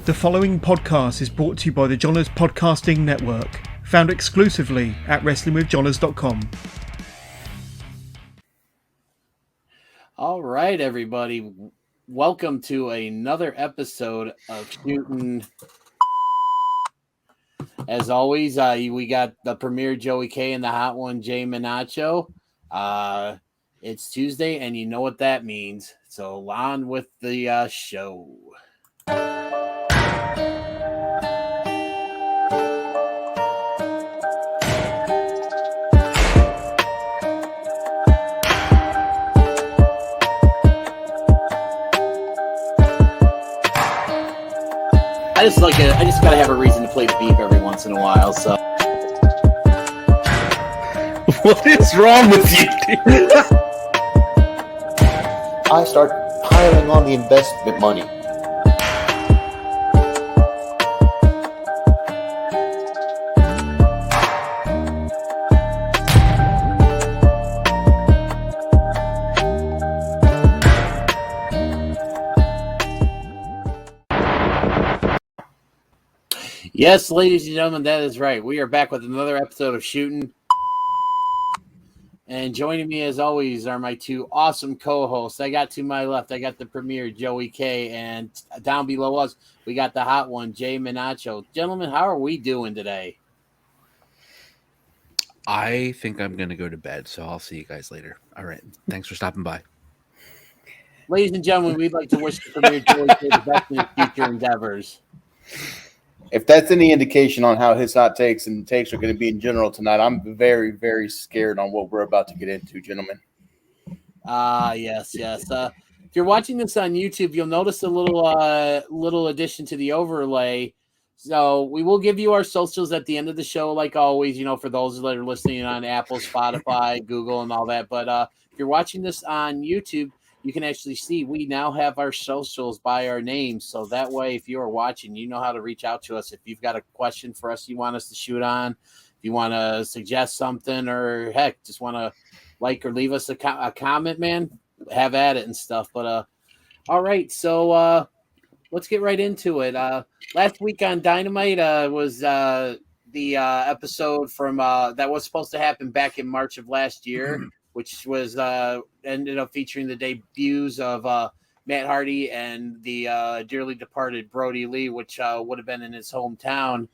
The following podcast is brought to you by the Johners Podcasting Network, found exclusively at WrestlingWithJohners.com. All right, everybody. Welcome to another episode of Shootin'. As always, we got the premier Joey K and the hot one, Jay Minacho. It's Tuesday, and you know what that means. So on with the show. I just gotta have a reason to play the beep every once in a while. So, what is wrong with you, dude? I start piling on the investment money. yes, ladies and gentlemen, that is right. We are back with another episode of Shootin'. And joining me, as always, are my two awesome co-hosts. I got to my left, I got the premier Joey K, and down below us, we got the hot one, Jay Minacho. Gentlemen, how are we doing today? I think I'm going to go to bed, so I'll see you guys later. All right. Thanks for stopping by. Ladies and gentlemen, we'd like to wish the premier Joey K the best in his future endeavors. If that's any indication on how his hot takes and takes are going to be in general tonight, I'm very, very scared on what we're about to get into, gentlemen. Yes. If you're watching this on YouTube, you'll notice a little addition to the overlay. So we will give you our socials at the end of the show, like always, for those that are listening on Apple, Spotify, Google, and all that. But if you're watching this on YouTube, you can actually see we now have our socials by our names. So that way, if you are watching, you know how to reach out to us. If you've got a question for us you want us to shoot on, if you want to suggest something, or heck, just want to like or leave us a comment, man, have at it and stuff. But all right, so let's get right into it. Last week on Dynamite was the episode from that was supposed to happen back in March of last year, which was ended up featuring the debuts of Matt Hardy and the dearly departed Brodie Lee, which would have been in his hometown,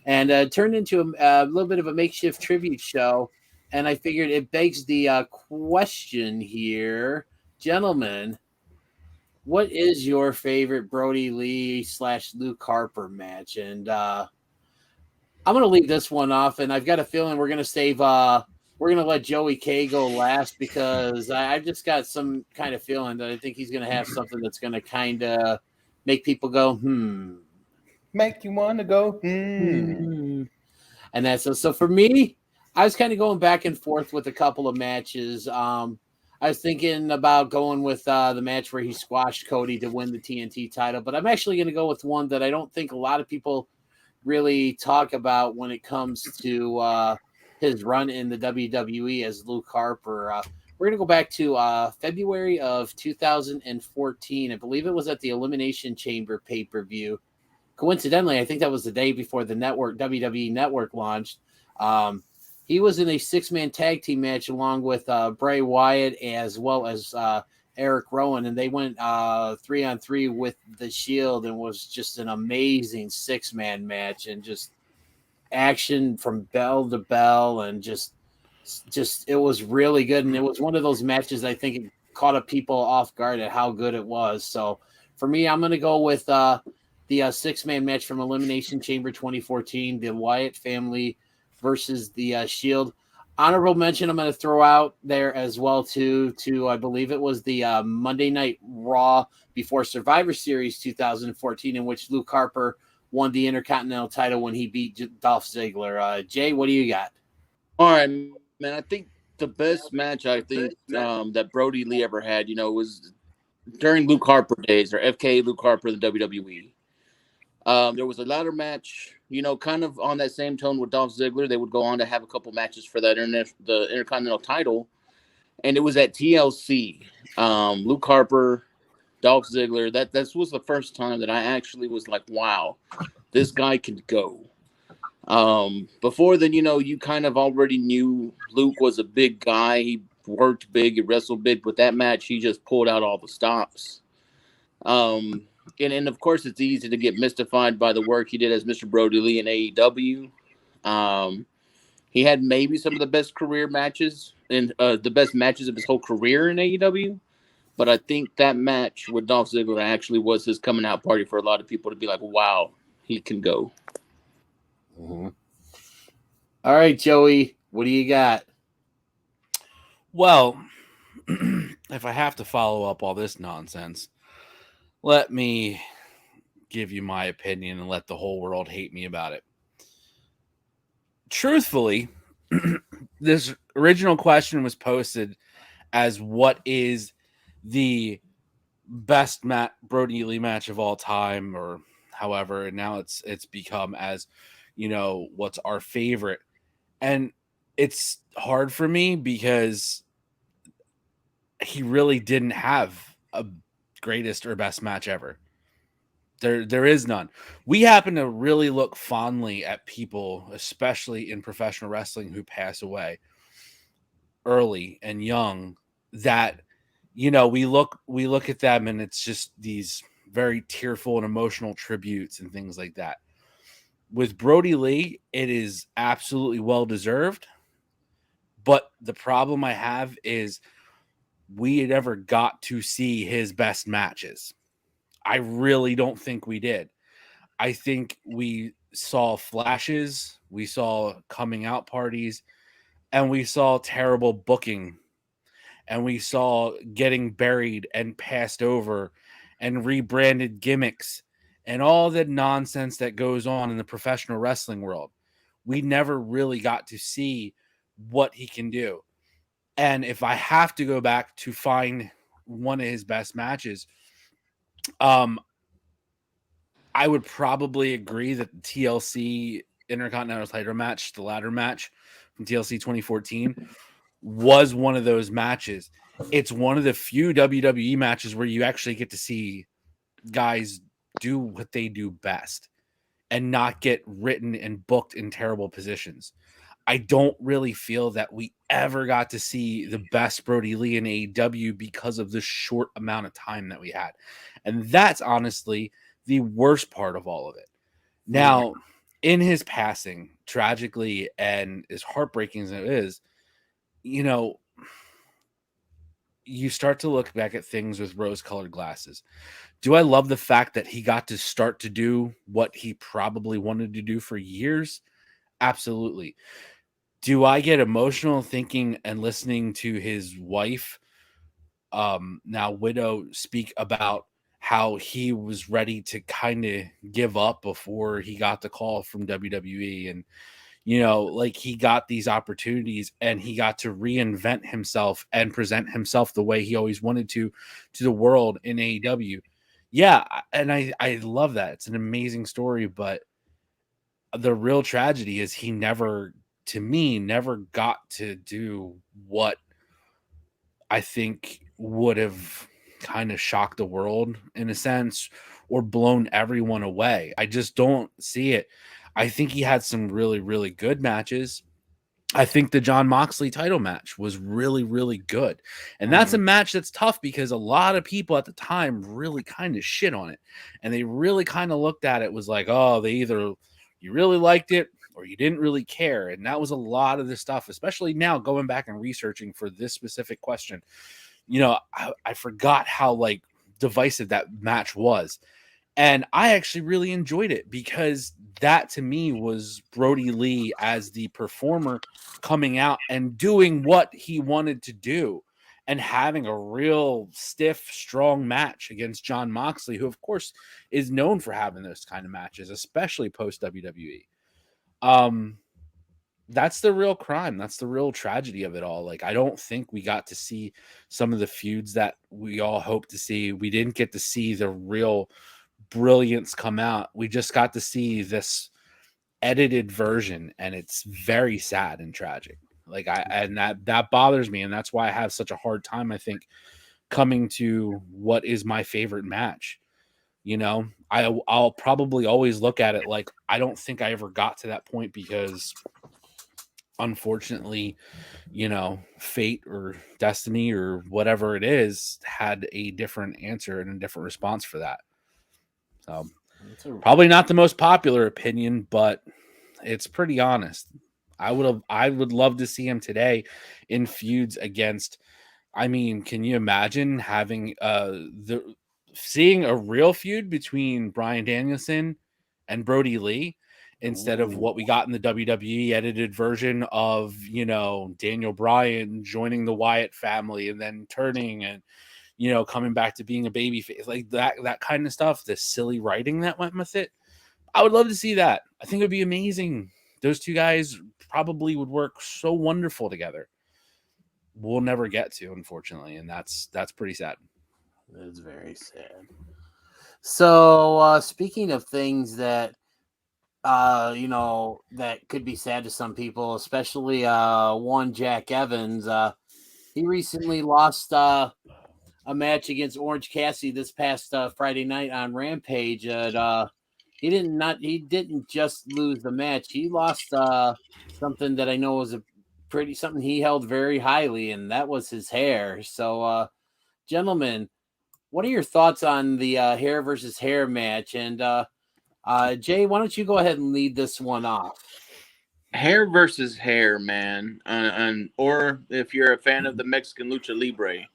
and turned into a little bit of a makeshift tribute show. And I figured it begs the question here, gentlemen, what is your favorite Brodie Lee / Luke Harper match? And I'm going to leave this one off, and I've got a feeling we're going to save we're going to let Joey K go last, because I've just got some kind of feeling that I think he's going to have something that's going to kind of make people go, Make you want to go, And that's so for me, I was kind of going back and forth with a couple of matches. I was thinking about going with the match where he squashed Cody to win the TNT title, but I'm actually going to go with one that I don't think a lot of people really talk about when it comes to his run in the WWE as Luke Harper. We're going to go back to February of 2014. I believe it was at the Elimination Chamber pay-per-view. Coincidentally, I think that was the day before the network, WWE Network, launched. He was in a six-man tag team match along with Bray Wyatt as well as Eric Rowan, and they went 3-on-3 with the Shield, and was just an amazing six-man match, and just action from bell to bell, and just it was really good. And it was one of those matches I think it caught up people off guard at how good it was. So for me, I'm going to go with the six-man match from Elimination Chamber 2014, the Wyatt family versus the Shield. Honorable mention I'm going to throw out there as well to I believe it was the Monday Night Raw before Survivor Series 2014, in which Luke Harper won the Intercontinental title when he beat Dolph Ziggler. Jay, what do you got? All right, man. I think the best match that Brodie Lee ever had, was during Luke Harper days, or FK Luke Harper, the WWE. There was a ladder match, kind of on that same tone with Dolph Ziggler. They would go on to have a couple matches for the Intercontinental title, and it was at TLC. Luke Harper, Dolph Ziggler, that was the first time that I actually was like, wow, this guy can go. Before then, you kind of already knew Luke was a big guy. He worked big, he wrestled big. With that match, he just pulled out all the stops. And of course, it's easy to get mystified by the work he did as Mr. Brodie Lee in AEW. He had maybe some of the best career matches and the best matches of his whole career in AEW. But I think that match with Dolph Ziggler actually was his coming out party for a lot of people to be like, wow, he can go. Mm-hmm. All right, Joey, what do you got? Well, if I have to follow up all this nonsense, let me give you my opinion and let the whole world hate me about it. Truthfully, this original question was posted as what is the best Brodie Lee match of all time, or however, and now it's become as, what's our favorite. And it's hard for me because he really didn't have a greatest or best match ever. There is none. We happen to really look fondly at people, especially in professional wrestling, who pass away early and young, that we look at them and it's just these very tearful and emotional tributes and things like that. With Brodie Lee, it is absolutely well deserved. But the problem I have is we never got to see his best matches. I really don't think we did. I think we saw flashes, we saw coming out parties, and we saw terrible booking, and we saw getting buried and passed over and rebranded gimmicks and all the nonsense that goes on in the professional wrestling world. We never really got to see what he can do. And if I have to go back to find one of his best matches, I would probably agree that the TLC Intercontinental title match, the ladder match from TLC 2014, was one of those matches. It's one of the few WWE matches where you actually get to see guys do what they do best and not get written and booked in terrible positions. I don't really feel that we ever got to see the best Brodie Lee in AEW because of the short amount of time that we had. And that's honestly the worst part of all of it. Now, in his passing, tragically, and as heartbreaking as it is, you start to look back at things with rose-colored glasses. Do I love the fact that he got to start to do what he probably wanted to do for years? Absolutely. Do I get emotional thinking and listening to his wife, now widow, speak about how he was ready to kind of give up before he got the call from WWE, and he got these opportunities and he got to reinvent himself and present himself the way he always wanted to the world in AEW. Yeah, and I love that. It's an amazing story, but the real tragedy is he never got to do what I think would have kind of shocked the world in a sense, or blown everyone away. I just don't see it. I think he had some really, really good matches. I think the Jon Moxley title match was really, really good. And that's a match that's tough because a lot of people at the time really kind of shit on it. And they really kind of looked at it was like, oh, they either you really liked it or you didn't really care. And that was a lot of the stuff, especially now going back and researching for this specific question. I forgot how divisive that match was. And I actually really enjoyed it because that to me was Brodie Lee as the performer coming out and doing what he wanted to do and having a real stiff, strong match against Jon Moxley, who of course is known for having those kind of matches, especially post WWE. That's the real crime. That's the real tragedy of it all. I don't think we got to see some of the feuds that we all hope to see. We didn't get to see the real brilliance come out. We just got to see this edited version, and it's very sad and tragic. And that bothers me, and that's why I have such a hard time, I think, coming to what is my favorite match. You know, I'll probably always look at it like I don't think I ever got to that point because unfortunately, you know, fate or destiny or whatever it is had a different answer and a different response for that. So probably not the most popular opinion, but it's pretty honest. I would love to see him today in feuds against. I mean, can you imagine having seeing a real feud between Bryan Danielson and Brodie Lee instead of what we got in the WWE edited version of, you know, Daniel Bryan joining the Wyatt family and then turning and, you know, coming back to being a babyface, like that kind of stuff, the silly writing that went with it. I would love to see that. I think it would be amazing. Those two guys probably would work so wonderful together. We'll never get to, unfortunately, and that's pretty sad. It's very sad. So speaking of things that you know, that could be sad to some people, especially one Jack Evans, he recently lost a match against Orange Cassidy this past Friday night on Rampage. And he didn't just lose the match, he lost something that I know was something he held very highly, and that was his hair. So gentlemen, what are your thoughts on the hair versus hair match? And Jay, why don't you go ahead and lead this one off? Hair versus hair, man. Or if you're a fan of the Mexican Lucha Libre,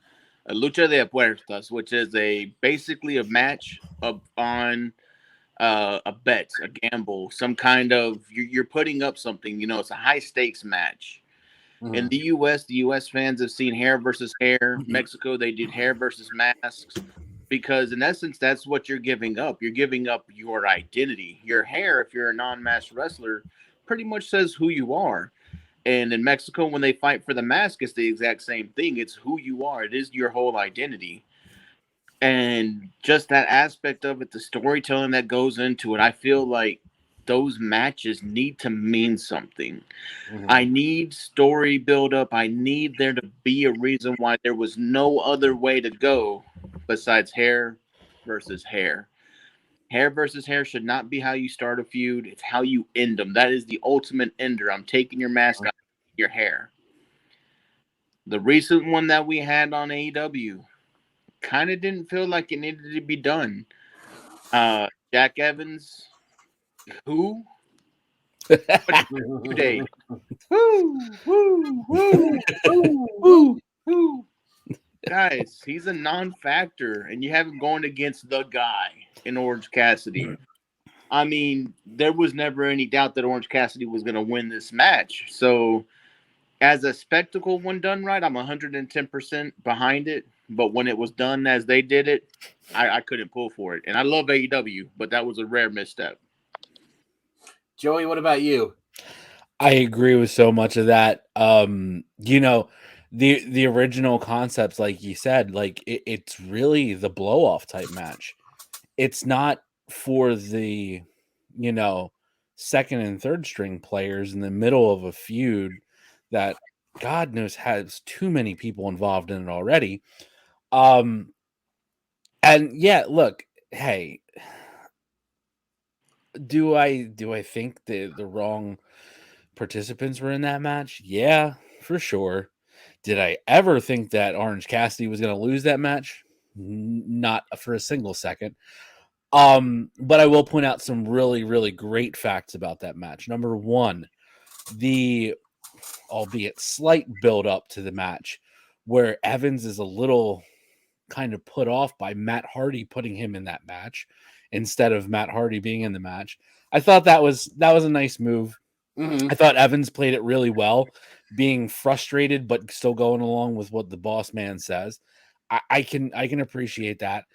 a Lucha de Apuestas, which is basically a match on a bet, a gamble, some kind of you're putting up something. You know, it's a high stakes match. In the U.S. fans have seen hair versus hair. Mexico, they did hair versus masks. Because in essence, that's what you're giving up. You're giving up your identity. Your hair, if you're a non-masked wrestler, pretty much says who you are. And in Mexico, when they fight for the mask, it's the exact same thing. It's who you are. It is your whole identity. And just that aspect of it, the storytelling that goes into it, I feel like those matches need to mean something. I need story build up. I need there to be a reason why there was no other way to go besides hair versus hair. Hair versus hair should not be how you start a feud. It's how you end them. That is the ultimate ender. I'm taking your mask out of your hair. The recent one that we had on AEW kind of didn't feel like it needed to be done. Jack Evans, who? Today. Woo, woo, woo, woo, woo, woo. Guys, he's a non-factor, and you have him going against the guy in Orange Cassidy. I mean, there was never any doubt that Orange Cassidy was going to win this match. So, as a spectacle, when done right, I'm 110% behind it. But when it was done as they did it, I couldn't pull for it. And I love AEW, but that was a rare misstep. Joey, what about you? I agree with so much of that. You know, the original concepts, like you said, like it's really the blow off type match. It's not for the, you know, second and third string players in the middle of a feud that God knows has too many people involved in it already. And yeah, look, hey, do I think the wrong participants were in that match? Yeah, for sure. Did I ever think that Orange Cassidy was going to lose that match? Not for a single second. But I will point out some really, really great facts about that match. Number one, the albeit slight build up to the match where Evans is a little kind of put off by Matt Hardy putting him in that match instead of Matt Hardy being in the match. I thought that was a nice move. I thought Evans played it really well, being frustrated but still going along with what the boss man says. I can appreciate that.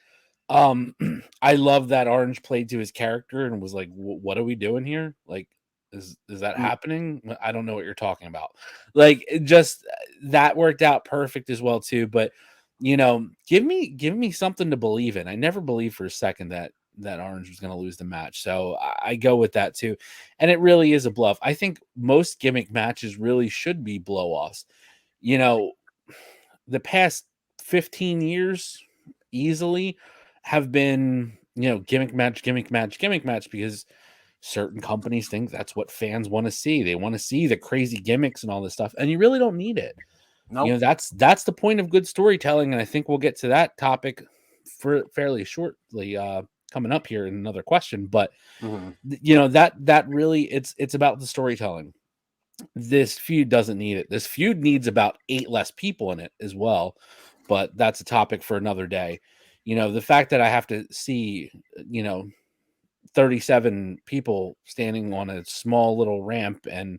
I love that Orange played to his character and was like, "What are we doing here? Like, is that happening? I don't know what you're talking about." Like, just that worked out perfect as well too. But you know, give me something to believe in. I never believed for a second that Orange was going to lose the match. So I go with that too. And it really is a bluff. I think most gimmick matches really should be blow-offs. You know, the past 15 years easily have been, gimmick match, because certain companies think that's what fans want to see. They want to see the crazy gimmicks and all this stuff, and you really don't need it. Nope. That's the point of good storytelling, and I think we'll get to that topic for fairly shortly coming up here in another question. But that really it's about the storytelling. This feud doesn't need it. This feud needs about 8 less people in it as well, but that's a topic for another day. The fact that I have to see 37 people standing on a small little ramp and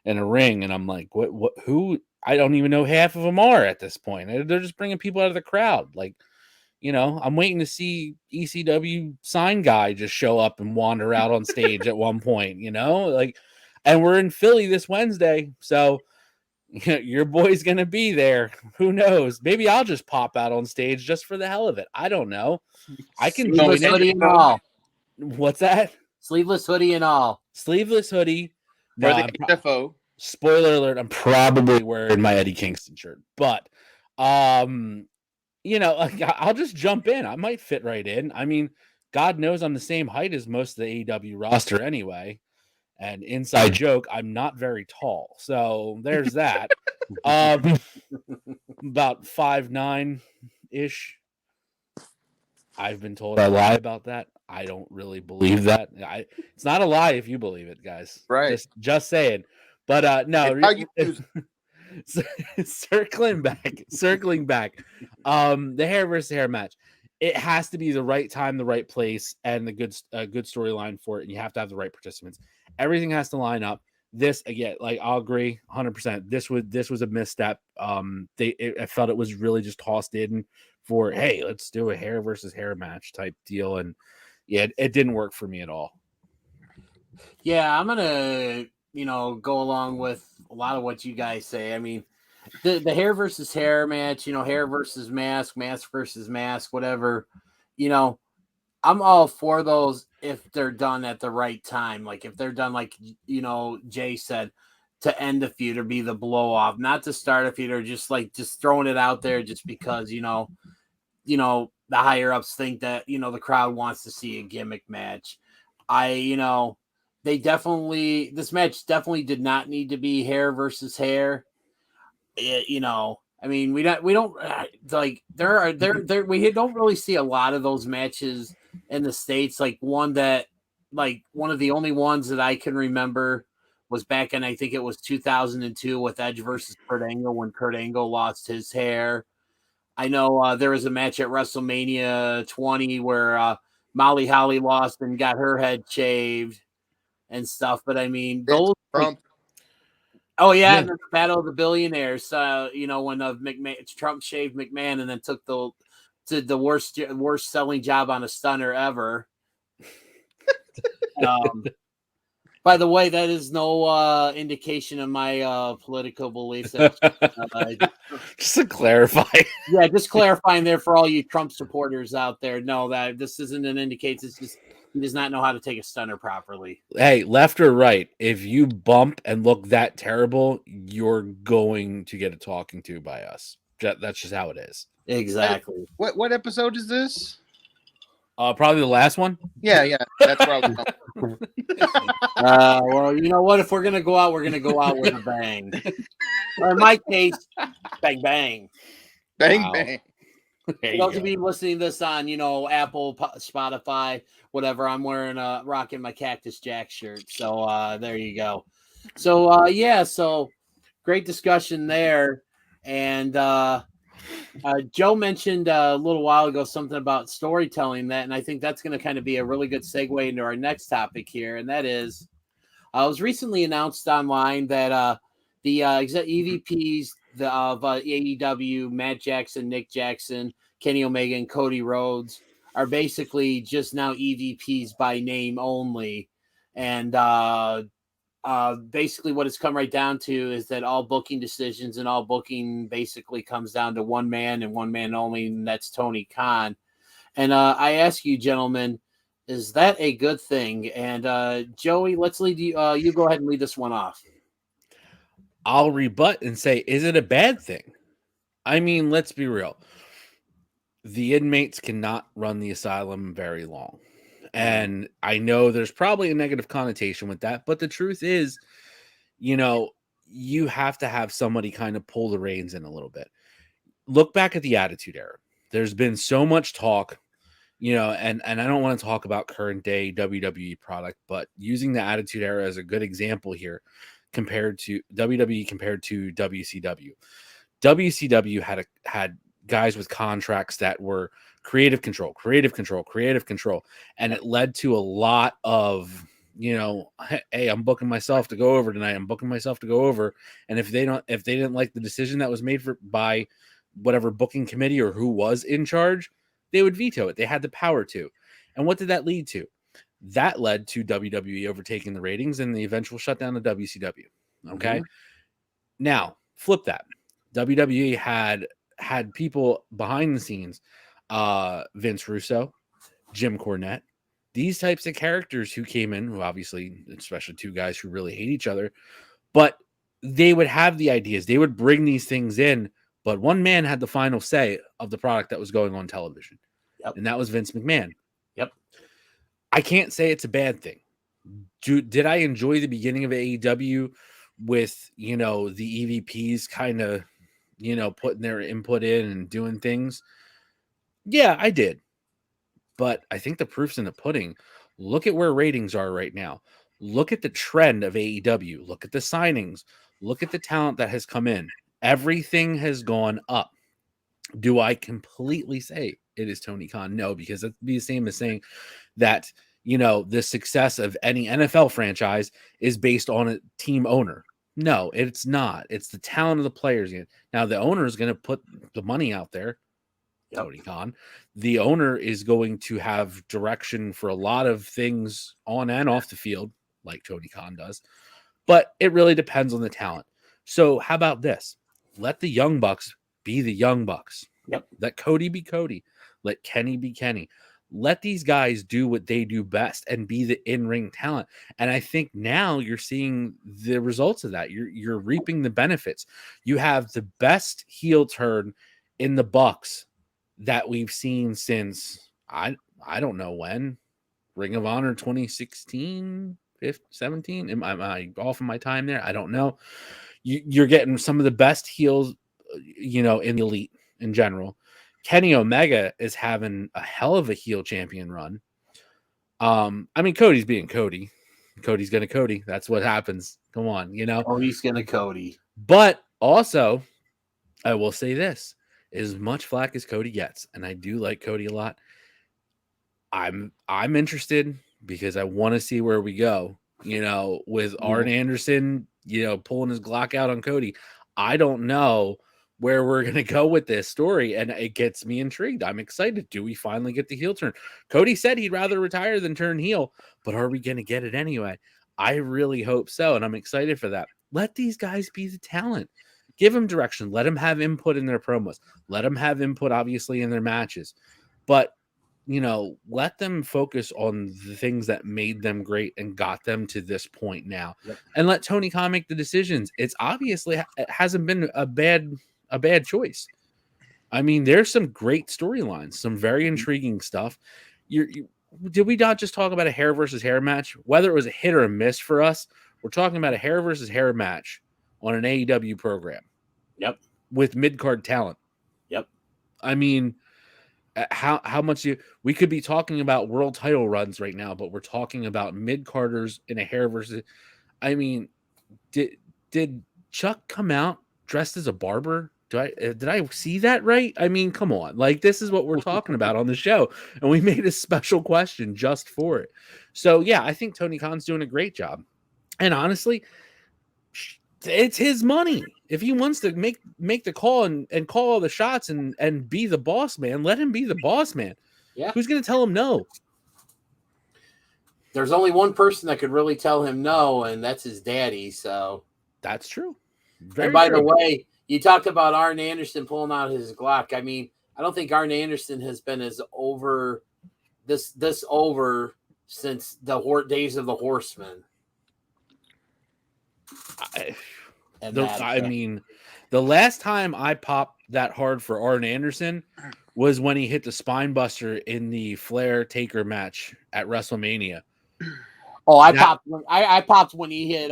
in a ring, and I'm like, what who? I don't even know half of them are at this point. They're just bringing people out of the crowd. Like, I'm waiting to see ECW sign guy just show up and wander out on stage at one point, and we're in Philly this Wednesday. So your boy's going to be there. Who knows? Maybe I'll just pop out on stage just for the hell of it. I don't know. I can join hoodie it. and all. What's that? Sleeveless hoodie and all. Sleeveless hoodie. For No, the HFO. Spoiler alert, I'm probably wearing my Eddie Kingston shirt, but I'll just jump in. I might fit right in. I mean, God knows I'm the same height as most of the AEW roster anyway. And inside joke, I'm not very tall. So there's that. About 5'9" I've been told I lie about that. I don't really believe that. It's not a lie if you believe it, guys. Right. Just saying. But no, How you use circling back. The hair versus hair match. It has to be the right time, the right place, and the good storyline for it. And you have to have the right participants. Everything has to line up. This again, like I'll agree 100%. This was a misstep. I felt it was really just tossed in for, hey, let's do a hair versus hair match type deal, and yeah, it didn't work for me at all. Yeah, I'm gonna go along with a lot of what you guys say. I mean, the hair versus hair match, hair versus mask, mask versus mask, whatever. I'm all for those if they're done at the right time. Like if they're done, like Jay said, to end the feud or be the blow off, not to start a feud or just throwing it out there just because the higher ups think that the crowd wants to see a gimmick match. This match definitely did not need to be hair versus hair. We don't really see a lot of those matches in the States. One of the only ones that I can remember was back in, I think it was 2002 with Edge versus Kurt Angle when Kurt Angle lost his hair. I know there was a match at WrestleMania 20 where Molly Holly lost and got her head shaved and stuff. But I mean, those. Oh yeah, and the Battle of the Billionaires. When Trump shaved McMahon and then took the worst selling job on a stunner ever. By the way, that is no indication of my political beliefs. Just to clarify. Yeah, just clarifying there for all you Trump supporters out there. No, that this isn't an indication. It's just he does not know how to take a stunner properly. Hey, left or right, if you bump and look that terrible, you're going to get a talking to by us. That's just how it is. Exactly. What episode is this? Probably the last one. Yeah, that's where I was going. Well, you know what? If we're gonna go out, we're gonna go out with a bang. Or in my case, bang bang. Bang Wow. bang. Those of you listening to this on, Apple, Spotify, whatever, I'm wearing rocking my Cactus Jack shirt. So there you go. So so great discussion there. And Joe mentioned a little while ago something about storytelling and I think that's going to kind of be a really good segue into our next topic here. And that is, it was recently announced online that the EVPs of AEW, Matt Jackson, Nick Jackson, Kenny Omega, and Cody Rhodes are basically just now EVPs by name only. And basically what it's come right down to is that all booking decisions and all booking basically comes down to one man and one man only, and that's Tony Khan. And I ask you, gentlemen, is that a good thing? And Joey, let's lead you. You go ahead and lead this one off. I'll rebut and say, is it a bad thing? I mean, let's be real. the inmates cannot run the asylum very long. And I know there's probably a negative connotation with that, but the truth is, you have to have somebody kind of pull the reins in a little bit. Look back at the Attitude Era. There's been so much talk, and I don't want to talk about current day WWE product, but using the Attitude Era as a good example here compared to WWE compared to WCW. WCW had guys with contracts that were creative control, and it led to a lot of, hey, I'm booking myself to go over tonight. And if they didn't like the decision that was made by whatever booking committee or who was in charge, they would veto it. They had the power to. And what did that lead to? That led to WWE overtaking the ratings and the eventual shutdown of WCW. Okay. Now flip that. WWE had people behind the scenes, Vince Russo, Jim Cornette, these types of characters who came in, who obviously, especially two guys who really hate each other, but they would have the ideas. They would bring these things in, but one man had the final say of the product that was going on television. Yep. And that was Vince McMahon. Yep. I can't say it's a bad thing. Did I enjoy the beginning of AEW with, the EVPs kind of, putting their input in and doing things? Yeah, I did. But I think the proof's in the pudding. Look at where ratings are right now. Look at the trend of AEW. Look at the signings. Look at the talent that has come in. Everything has gone up. Do I completely say it is Tony Khan? No, because it'd be the same as saying that, the success of any NFL franchise is based on a team owner. No, it's not. It's the talent of the players. Now, the owner is going to put the money out there. Yep. Tony Khan. The owner is going to have direction for a lot of things on and off the field, like Tony Khan does. But it really depends on the talent. So how about this? Let the Young Bucks be the Young Bucks. Yep. Let Cody be Cody. Let Kenny be Kenny. Let these guys do what they do best and be the in-ring talent. And I think now you're seeing the results of that. You're reaping the benefits. You have the best heel turn in the Bucks that we've seen since I don't know when. Ring of Honor 2016, 17. Am I off of my time there? I don't know. You're getting some of the best heels, in the elite in general. Kenny Omega is having a hell of a heel champion run. Cody's being Cody. Cody's gonna Cody. That's what happens. Come on, Cody's gonna Cody. But also, I will say this: as much flack as Cody gets, and I do like Cody a lot, I'm interested because I want to see where we go. With Arn Anderson, pulling his Glock out on Cody. I don't know where we're going to go with this story, and it gets me intrigued. I'm excited. Do we finally get the heel turn? Cody said he'd rather retire than turn heel, but are we going to get it anyway? I really hope so, and I'm excited for that. Let these guys be the talent. Give them direction. Let them have input in their promos. Let them have input, obviously, in their matches. But, let them focus on the things that made them great and got them to this point now. Yep. And let Tony Khan make the decisions. It's obviously it hasn't been a bad choice. There's some great storylines, some very intriguing stuff. Did we not just talk about a hair versus hair match? Whether it was a hit or a miss for us, we're talking about a hair versus hair match on an AEW program. Yep. With mid-card talent. Yep. How much we could be talking about world title runs right now, but we're talking about mid-carders in a hair versus. Did Chuck come out dressed as a barber? Did I see that right? Come on. This is what we're talking about on the show, and we made a special question just for it. So yeah, I think Tony Khan's doing a great job. And honestly, it's his money. If he wants to make the call and call all the shots and be the boss man, let him be the boss man. Yeah. Who's going to tell him no? There's only one person that could really tell him no, and that's his daddy. So that's true. And by the way, you talked about Arn Anderson pulling out his Glock. I don't think Arn Anderson has been as over this over since the days of the Horsemen. The last time I popped that hard for Arn Anderson was when he hit the spine buster in the Flair Taker match at WrestleMania. Oh, I popped when he hit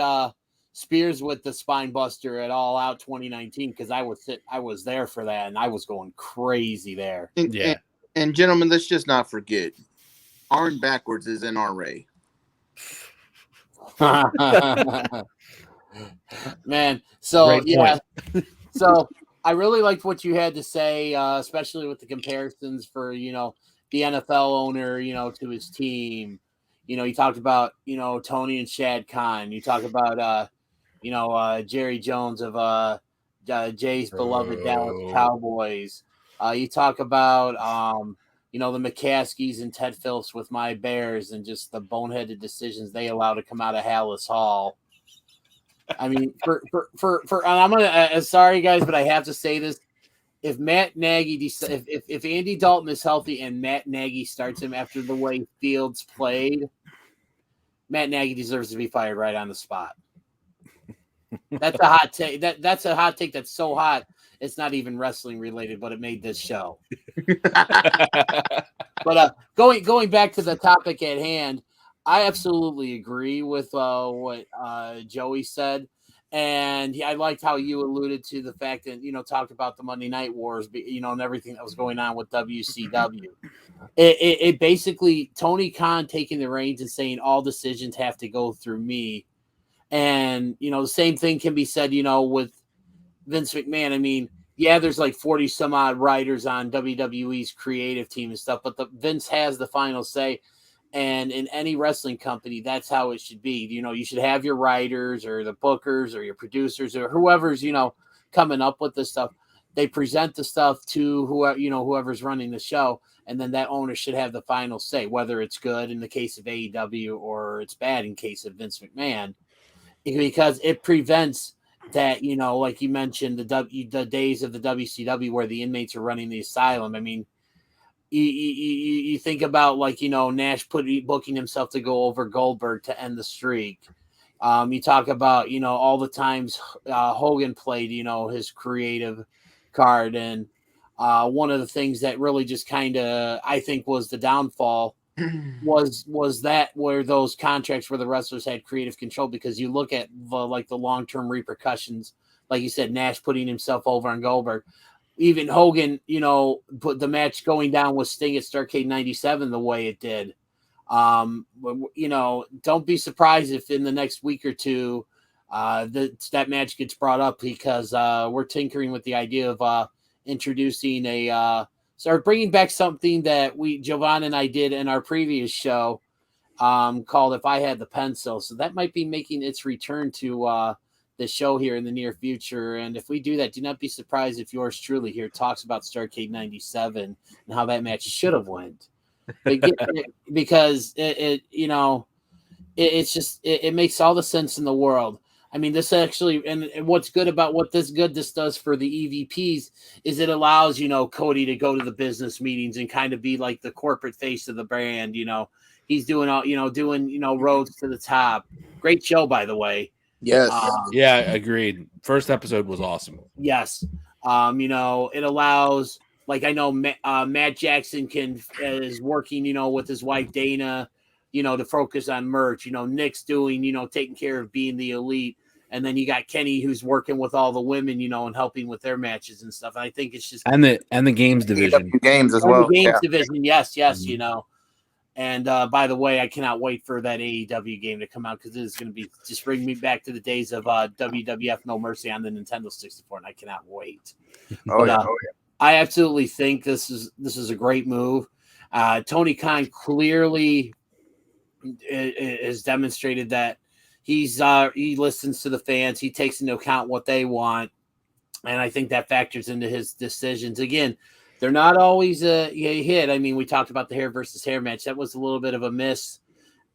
Spears with the spine buster at All Out 2019 because I was there for that and I was going crazy there. And gentlemen, let's just not forget, Arn backwards is NRA. Man, so Great yeah, point. so I really liked what you had to say, especially with the comparisons for the NFL owner, to his team. You talked about Tony and Shad Khan. You talk about Jerry Jones of Jay's beloved Dallas Cowboys. You talk about the McCaskies and Ted Phillips with my Bears and just the boneheaded decisions they allow to come out of Hallis Hall. I mean, for and I'm gonna sorry guys, but I have to say this: if Matt Nagy, if Andy Dalton is healthy and Matt Nagy starts him after the way Fields played, Matt Nagy deserves to be fired right on the spot. That's a hot take. That's a hot take that's so hot it's not even wrestling related, but it made this show. But going back to the topic at hand, I absolutely agree with what Joey said, and I liked how you alluded to the fact that talked about the Monday Night Wars, and everything that was going on with WCW. It basically Tony Khan taking the reins and saying all decisions have to go through me. And, the same thing can be said, with Vince McMahon. I mean, yeah, there's like 40 some odd writers on WWE's creative team and stuff, but Vince has the final say. And in any wrestling company, that's how it should be. You should have your writers or the bookers or your producers or whoever's, coming up with this stuff. They present the stuff to whoever's running the show. And then that owner should have the final say, whether it's good in the case of AEW or it's bad in case of Vince McMahon. Because it prevents that, like you mentioned, the days of the WCW where the inmates are running the asylum. I mean, you think about Nash booking himself to go over Goldberg to end the streak. You talk about all the times Hogan played his creative card, and one of the things that really just kind of I think was the downfall was that where those contracts where the wrestlers had creative control, because you look at the long-term repercussions, like you said, Nash putting himself over on Goldberg, even Hogan, put the match going down with Sting at Starrcade 97 the way it did. Don't be surprised if in the next week or two that match gets brought up, because we're tinkering with the idea of introducing bringing back something that Jovan and I did in our previous show called If I Had the Pencil. So that might be making its return to the show here in the near future. And if we do that, do not be surprised if yours truly here talks about Starrcade 97 and how that match should have went. Because it makes all the sense in the world. I mean, this actually, and what's good about what this does for the EVPs is it allows, Cody to go to the business meetings and kind of be like the corporate face of the brand. He's doing all, doing roads to the top. Great show, by the way. Yes. Yeah, agreed. First episode was awesome. Yes. It allows, like, I know Matt Jackson is working, with his wife Dana, to focus on merch. Nick's doing, taking care of being the elite. And then you got Kenny who's working with all the women, and helping with their matches and stuff. I think it's just and the games division. Games as well. The games division, yes, And by the way, I cannot wait for that AEW game to come out, because it is going to be just bring me back to the days of WWF No Mercy on the Nintendo 64, and I cannot wait. I absolutely think this is a great move. Tony Khan clearly has demonstrated that he listens to the fans. He takes into account what they want, and I think that factors into his decisions. Again, they're not always a hit. I mean, we talked about the hair versus hair match. That was a little bit of a miss.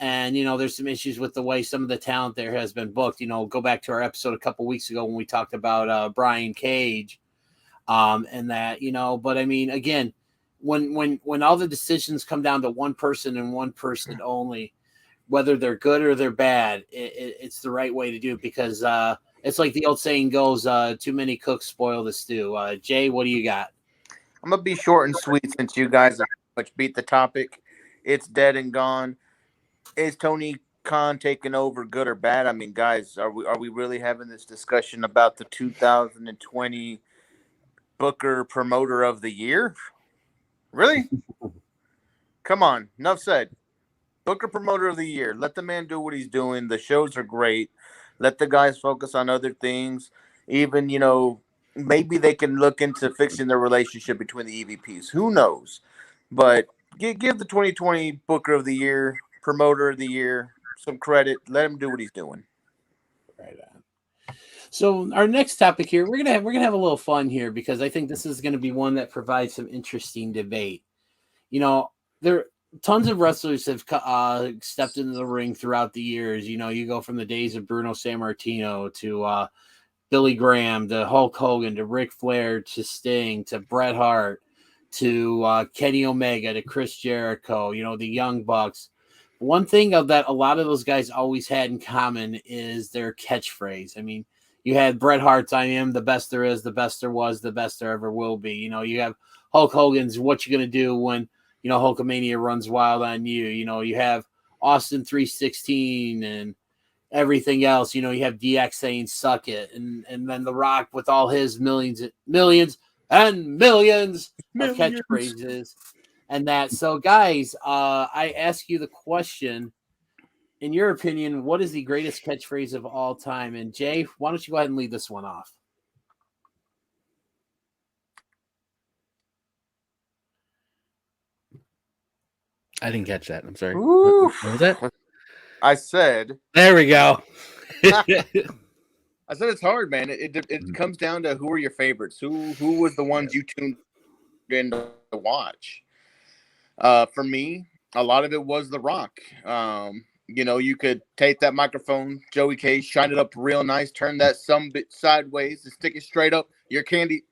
And, there's some issues with the way some of the talent there has been booked. Go back to our episode a couple weeks ago when we talked about Brian Cage and that, but I mean, again, when all the decisions come down to one person and one person only, whether they're good or they're bad, it's the right way to do it, because it's like the old saying goes, too many cooks spoil the stew. Jay, what do you got? I'm gonna be short and sweet since you guys have much beat the topic. It's dead and gone. Is Tony Khan taking over, good or bad? I mean, guys, are we really having this discussion about the 2020 Booker Promoter of the Year? Really? Come on, enough said. Booker Promoter of the Year. Let the man do what he's doing. The shows are great. Let the guys focus on other things. Even, maybe they can look into fixing the relationship between the EVPs. Who knows? But give the 2020 Booker of the Year, Promoter of the Year some credit. Let him do what he's doing. Right on. So our next topic here, we're gonna have a little fun here because I think this is gonna be one that provides some interesting debate. There tons of wrestlers have stepped into the ring throughout the years. You go from the days of Bruno Sammartino to Billy Graham to Hulk Hogan to Ric Flair to Sting to Bret Hart to Kenny Omega to Chris Jericho. The Young Bucks. One thing that a lot of those guys always had in common is their catchphrase. I mean, you had Bret Hart's "I am the best there is, the best there was, the best there ever will be." You have Hulk Hogan's "What you gonna do when Hulkamania runs wild on you?" You have Austin 316 and everything else. You have DX saying "suck it," and then The Rock with all his millions and millions of catchphrases. And that. So, guys, I ask you the question, in your opinion, what is the greatest catchphrase of all time? And Jay, why don't you go ahead and lead this one off? I didn't catch that. I'm sorry. Ooh. What was that? I said. There we go. I said it's hard, man. It comes down to who are your favorites. Who was the ones you tuned in to watch? For me, a lot of it was The Rock. You could take that microphone, Joey K, shine it up real nice, turn that some bit sideways and stick it straight up. Your candy.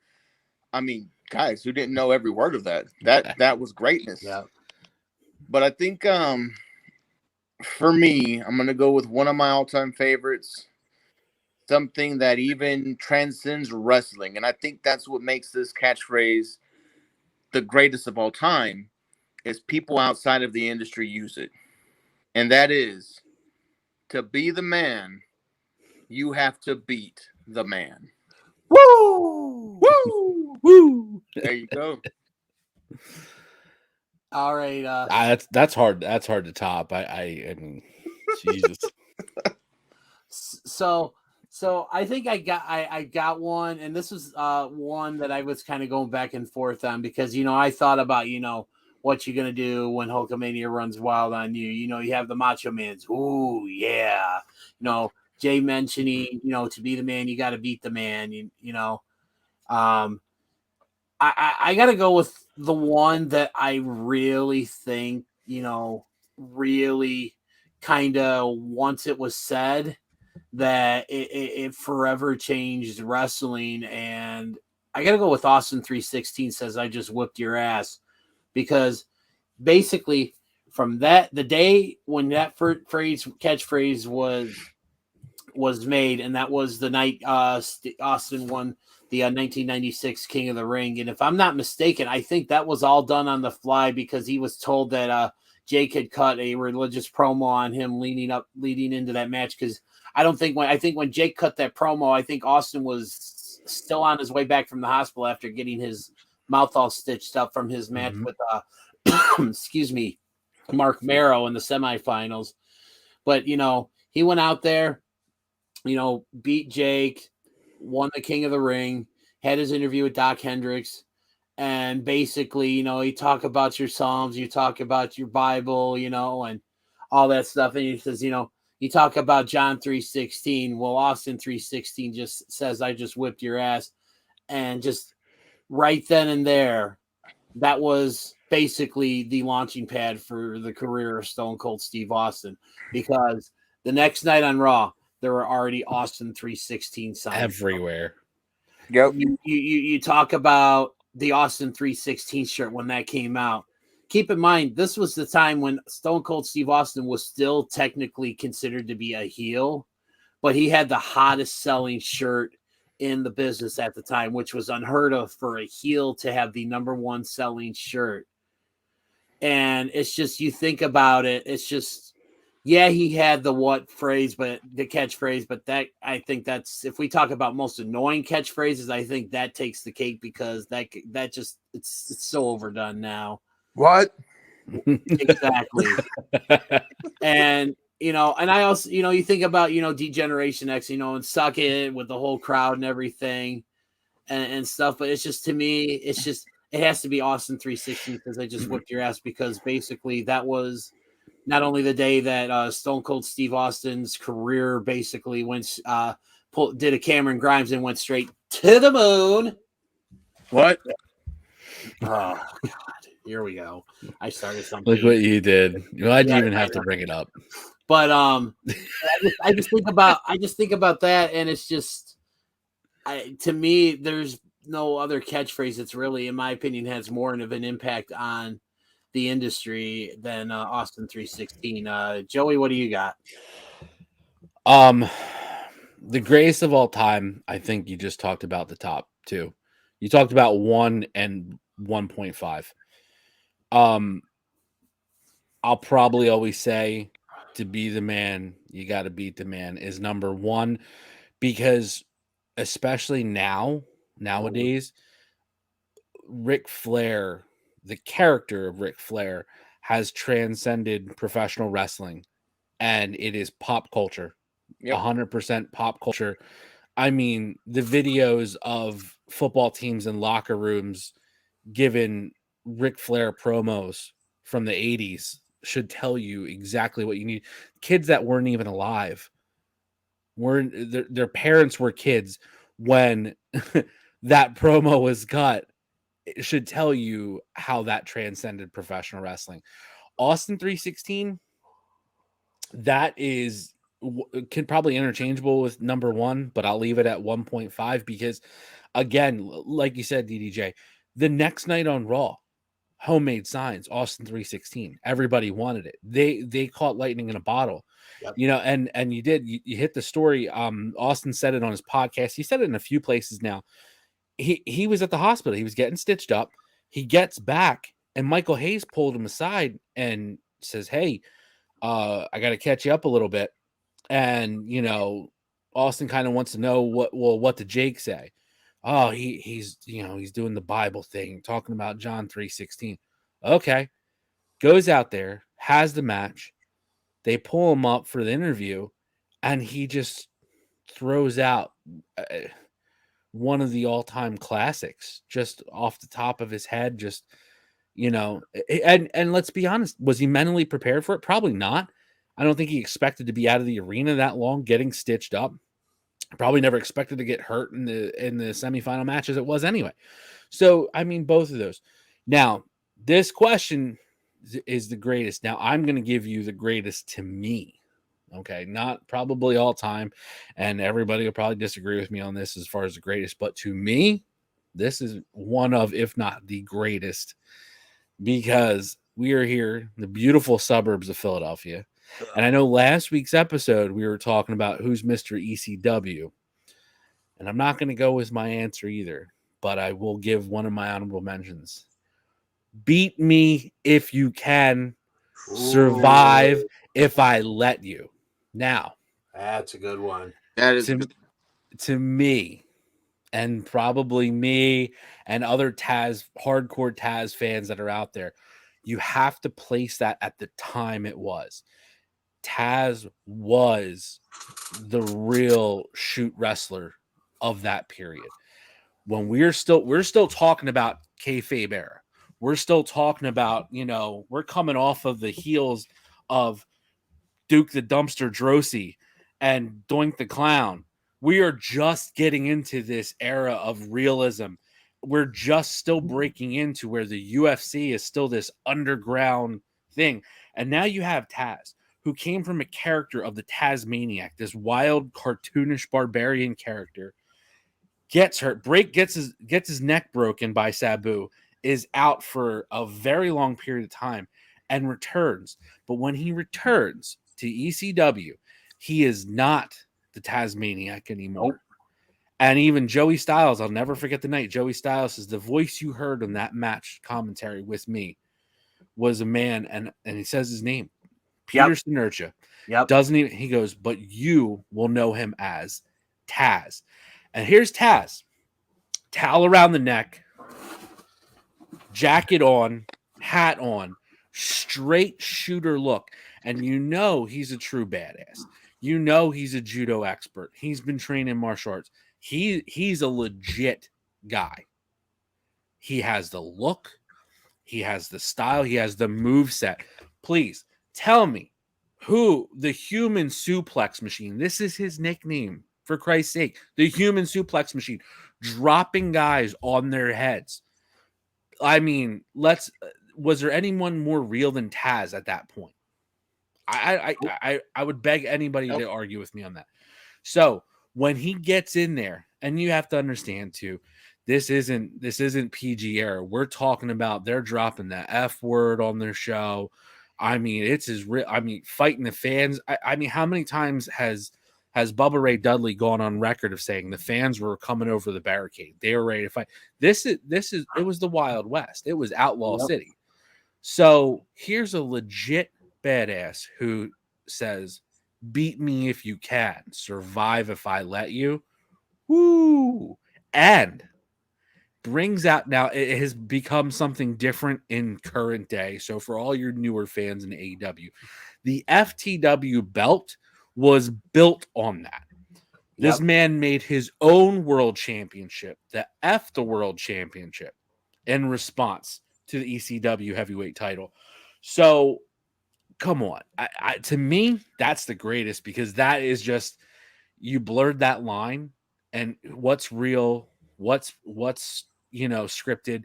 I mean, guys, who didn't know every word of that? That was greatness. Yeah. But I think for me, I'm gonna go with one of my all-time favorites. Something that even transcends wrestling. And I think that's what makes this catchphrase the greatest of all time. Is people outside of the industry use it. And that is, to be the man, you have to beat the man. Woo! Woo! Woo! There you go. All right. That's hard. That's hard to top. I mean, Jesus. So I think I got one, and this was one that I was kind of going back and forth on because I thought about what you gonna do when Hulkamania runs wild on you. You have the Macho Man's, ooh yeah. Jay mentioning to be the man you got to beat the man. I got to go with the one that I really think really kind of once it was said that it forever changed wrestling, and I got to go with Austin 316 says I just whipped your ass. Because basically, from the day when that catchphrase was made, and that was the night Austin won the 1996 King of the Ring, and if I'm not mistaken, I think that was all done on the fly because he was told that Jake had cut a religious promo on him leading into that match. Because I think when Jake cut that promo, I think Austin was still on his way back from the hospital after getting his mouth all stitched up from his match with excuse me, Mark Marrow in the semifinals. But he went out there, beat Jake, won the King of the Ring, had his interview with Doc Hendricks, and basically, he talk about your Psalms, you talk about your Bible, and all that stuff. And he says, you talk about John 3:16. Well, Austin 3:16 just says, I just whipped your ass. And just right then and there, that was basically the launching pad for the career of Stone Cold Steve Austin, because the next night on Raw, there were already Austin 3:16 signs everywhere. Yep. You talk about the Austin 3:16 shirt when that came out. Keep in mind, this was the time when Stone Cold Steve Austin was still technically considered to be a heel, but he had the hottest selling shirt in the business at the time, which was unheard of for a heel to have the number one selling shirt. And it's just, you think about it, it's just, yeah, he had the what phrase, but the catchphrase, but that, I think that's, if we talk about most annoying catchphrases, I think that takes the cake, because that just, it's so overdone now. What? Exactly. And, and I also, you think about, Degeneration X, and Suck It with the whole crowd and everything and stuff. But it's just, to me, it's just, it has to be Austin 316, because I just whipped your ass, because basically that was not only the day that Stone Cold Steve Austin's career basically went, did a Cameron Grimes and went straight to the moon. What? Oh, God. Here we go. I started something. Look what you did. Why'd you even have to bring it up? But I just think about that, and it's just, to me, there's no other catchphrase that's really, in my opinion, has more of an impact on the industry than Austin 316. Joey, what do you got? The greatest of all time. I think you just talked about the top two. You talked about 1 and 1.5. I'll probably always say, to be the man, you got to beat the man is number one, because especially nowadays, Ric Flair, the character of Ric Flair, has transcended professional wrestling, and it is pop culture. 100% pop culture. I mean, the videos of football teams in locker rooms giving Ric Flair promos from the 80s should tell you exactly what you need. Kids that weren't even alive, their parents were kids when that promo was cut. It should tell you how that transcended professional wrestling. Austin 316, that is can probably interchangeable with number one, but I'll leave it at 1.5 because, again, like you said, DDJ, the next night on Raw, homemade signs, Austin 316. Everybody wanted it. They caught lightning in a bottle. Yep. And you did. You hit the story. Austin said it on his podcast. He said it in a few places now. He was at the hospital. He was getting stitched up. He gets back, and Michael Hayes pulled him aside and says, "Hey, I got to catch you up a little bit." And Austin kind of wants to know what did Jake say? Oh, he's doing the Bible thing, talking about John 3:16. Okay, goes out there, has the match. They pull him up for the interview, and he just throws out one of the all-time classics just off the top of his head. Just and let's be honest, was he mentally prepared for it? Probably not. I don't think he expected to be out of the arena that long, getting stitched up. Probably never expected to get hurt in the semifinal match as it was anyway. So, I mean, both of those. Now, this question is the greatest. Now, I'm going to give you the greatest to me. Okay, not probably all time, and everybody will probably disagree with me on this as far as the greatest, but to me, this is one of, if not the greatest, because we are here in the beautiful suburbs of Philadelphia. And I know last week's episode, we were talking about who's Mr. ECW. And I'm not going to go with my answer either, but I will give one of my honorable mentions. Beat me if you can. Survive if I let you. Now, That's a good one. That is good. To me, and probably me and other hardcore Taz fans that are out there, you have to place that at the time it was. Taz was the real shoot wrestler of that period. When we're still talking about kayfabe era, we're still talking about, we're coming off of the heels of Duke the Dumpster Droese and Doink the Clown. We are just getting into this era of realism. We're just still breaking into where the UFC is still this underground thing. And now you have Taz, who came from a character of the Tasmaniac, this wild, cartoonish barbarian character, gets hurt, gets his neck broken by Sabu, is out for a very long period of time, and returns. But when he returns to ECW, he is not the Tasmaniac anymore. And even Joey Styles, I'll never forget the night. Joey Styles is the voice you heard on that match commentary with me was a man, and he says his name, Peter Sinertia. Yep. Doesn't even, he goes, but you will know him as Taz. And here's Taz. Towel around the neck, jacket on, hat on, straight shooter look. And you know he's a true badass. You know he's a judo expert. He's been trained in martial arts. He's a legit guy. He has the look. He has the style. He has the move set. Please tell me who the human suplex machine. This is his nickname, for Christ's sake. The human suplex machine, dropping guys on their heads. I mean, was there anyone more real than Taz at that point? I would beg anybody to argue with me on that. So when he gets in there, and you have to understand too, this isn't PG era. We're talking about they're dropping the F word on their show. I mean, it's as real. I mean, fighting the fans. I mean, how many times has Bubba Ray Dudley gone on record of saying the fans were coming over the barricade? They were ready to fight. It was the Wild West. It was Outlaw City. So here's a legit badass who says, beat me if you can, survive if I let you. Woo! And brings out, now it has become something different in current day. So for all your newer fans in AEW, the FTW belt was built on that. This man made his own world championship, the World Championship, in response to the ECW heavyweight title. So come on. To me, that's the greatest, because that is just, you blurred that line, and what's real, what's scripted,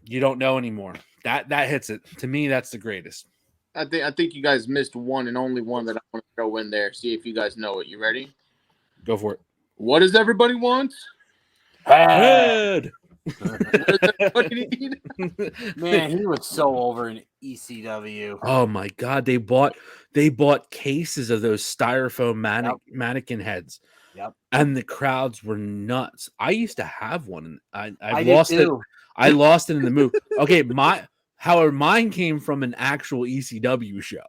you don't know anymore. That hits it. To me, that's the greatest. I think you guys missed one and only one that I want to throw in there. See if you guys know it. You ready? Go for it. What does everybody want? Head. What does everybody need? Man, he was so over in ECW. Oh my God, they bought cases of those styrofoam mannequin heads. Yep. And the crowds were nuts. I used to have one, and I did lost it. too. I lost it in the move. Okay, however, mine came from an actual ECW show.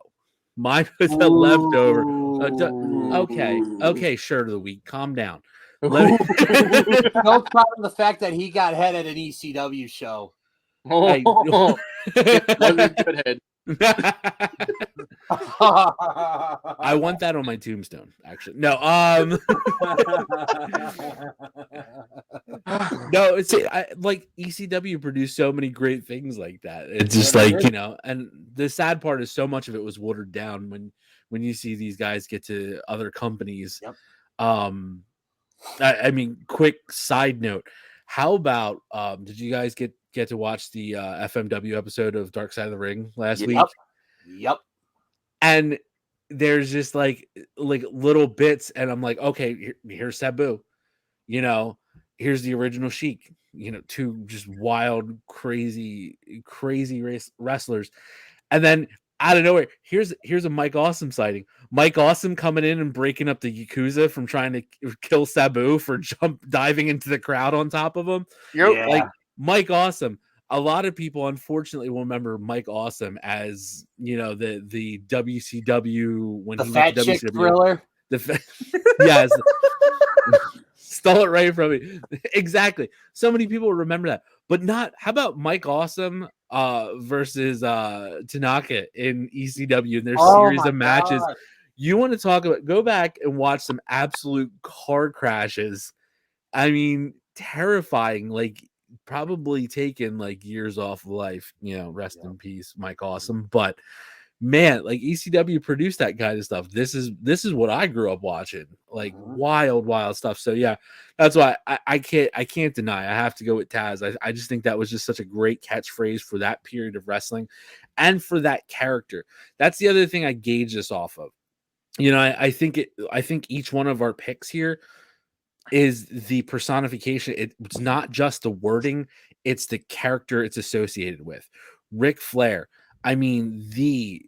Mine was a leftover. Okay, shirt of the week. Calm down. No problem the fact that he got head at an ECW show. Hey, wasn't good head. I want that on my tombstone, actually. No, no, it's like ECW produced so many great things like that. It's just like, and the sad part is so much of it was watered down when you see these guys get to other companies. Yep. I mean, quick side note. How about did you guys get to watch the FMW episode of Dark Side of the Ring last week? Yep. And there's just like little bits, and I'm like, okay, here's Sabu, here's the original Sheik, two just wild, crazy wrestlers, and then out of nowhere, here's a Mike Awesome sighting. Mike Awesome coming in and breaking up the Yakuza from trying to kill Sabu for diving into the crowd on top of him. Yeah. Like Mike Awesome. A lot of people, unfortunately, will remember Mike Awesome as the WCW when the he fat went to chick WCW. thriller. Yes, stole it right from me. Exactly. So many people remember that, but not. How about Mike Awesome versus Tanaka in ECW in their series of matches? God. You want to talk about? Go back and watch some absolute car crashes. I mean, terrifying. Like, probably taken like years off of life, rest in peace, Mike Awesome. But man, like ECW produced that kind of stuff. This is what I grew up watching, like wild stuff. So yeah, that's why I can't deny. I have to go with Taz. I just think that was just such a great catchphrase for that period of wrestling and for that character. That's the other thing I gauge this off of. I think each one of our picks here is the personification. It's not just the wording, it's the character it's associated with. Ric Flair, I mean, the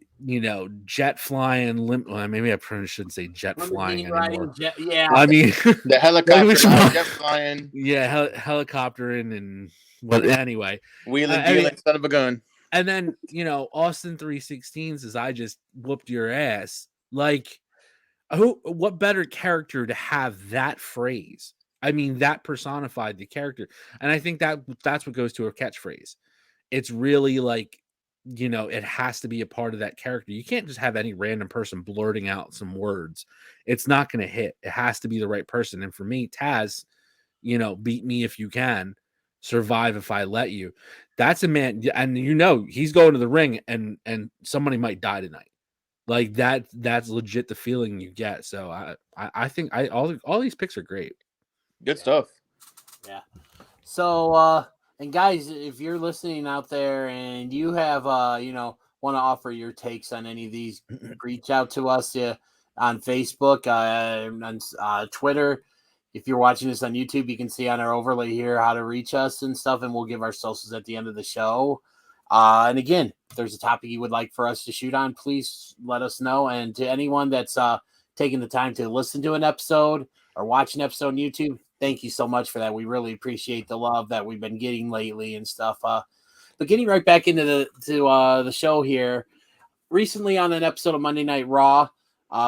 jet flying. Well, maybe I probably shouldn't say jet flying anymore. Yeah, I mean, The helicopter, jet flying. Yeah, helicoptering and anyway, wheeling, dealing, son of a gun. And then Austin 316s is I just whooped your ass. Like, what better character to have that phrase? I mean, that personified the character, and I think that's what goes to a catchphrase. It's really like, it has to be a part of that character. You can't just have any random person blurting out some words. It's not going to hit. It has to be the right person. And for me, Taz, beat me if you can, survive if I let you. That's a man, and he's going to the ring, and somebody might die tonight. Like that's legit the feeling you get. So I think all these picks are great. Good stuff. Yeah. So and guys, if you're listening out there and you have want to offer your takes on any of these, reach out to us on Facebook, on Twitter. If you're watching this on YouTube, you can see on our overlay here how to reach us and stuff, and we'll give our socials at the end of the show. And again, if there's a topic you would like for us to shoot on, please let us know. And to anyone that's taking the time to listen to an episode or watch an episode on YouTube, thank you so much for that. We really appreciate the love that we've been getting lately and stuff. But getting right back into the show here, recently on an episode of Monday Night Raw,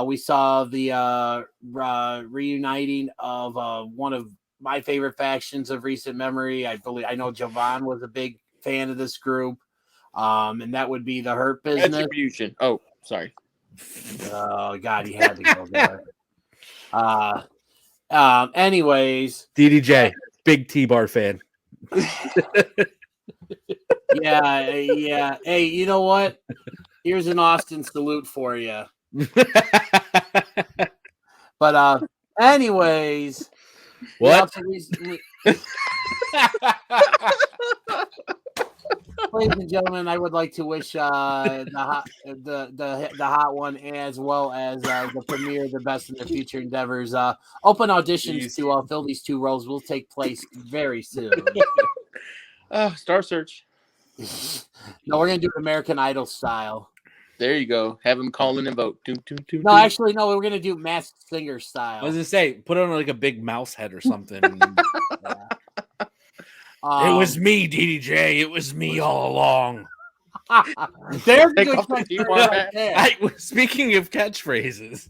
we saw the reuniting of one of my favorite factions of recent memory. I know Jovan was a big fan of this group, and that would be the Hurt Business. Retribution. Oh, sorry. Oh God, he had to go there. Anyways, DDJ, big T-Bar fan. Yeah. Hey, you know what? Here's an Austin salute for you. But anyways, what? Ladies and gentlemen, I would like to wish the hot one, as well as the premiere, the best in their future endeavors. Open auditions to fill these two roles will take place very soon. Star Search. No, we're gonna do it American Idol style. There you go. Have them call in and vote. No, actually, no. We're gonna do Masked Singer style. I was gonna say, put on like a big mouse head or something. It was me, DDJ. It was me all along. There's a good catchphrase right there. Speaking of catchphrases,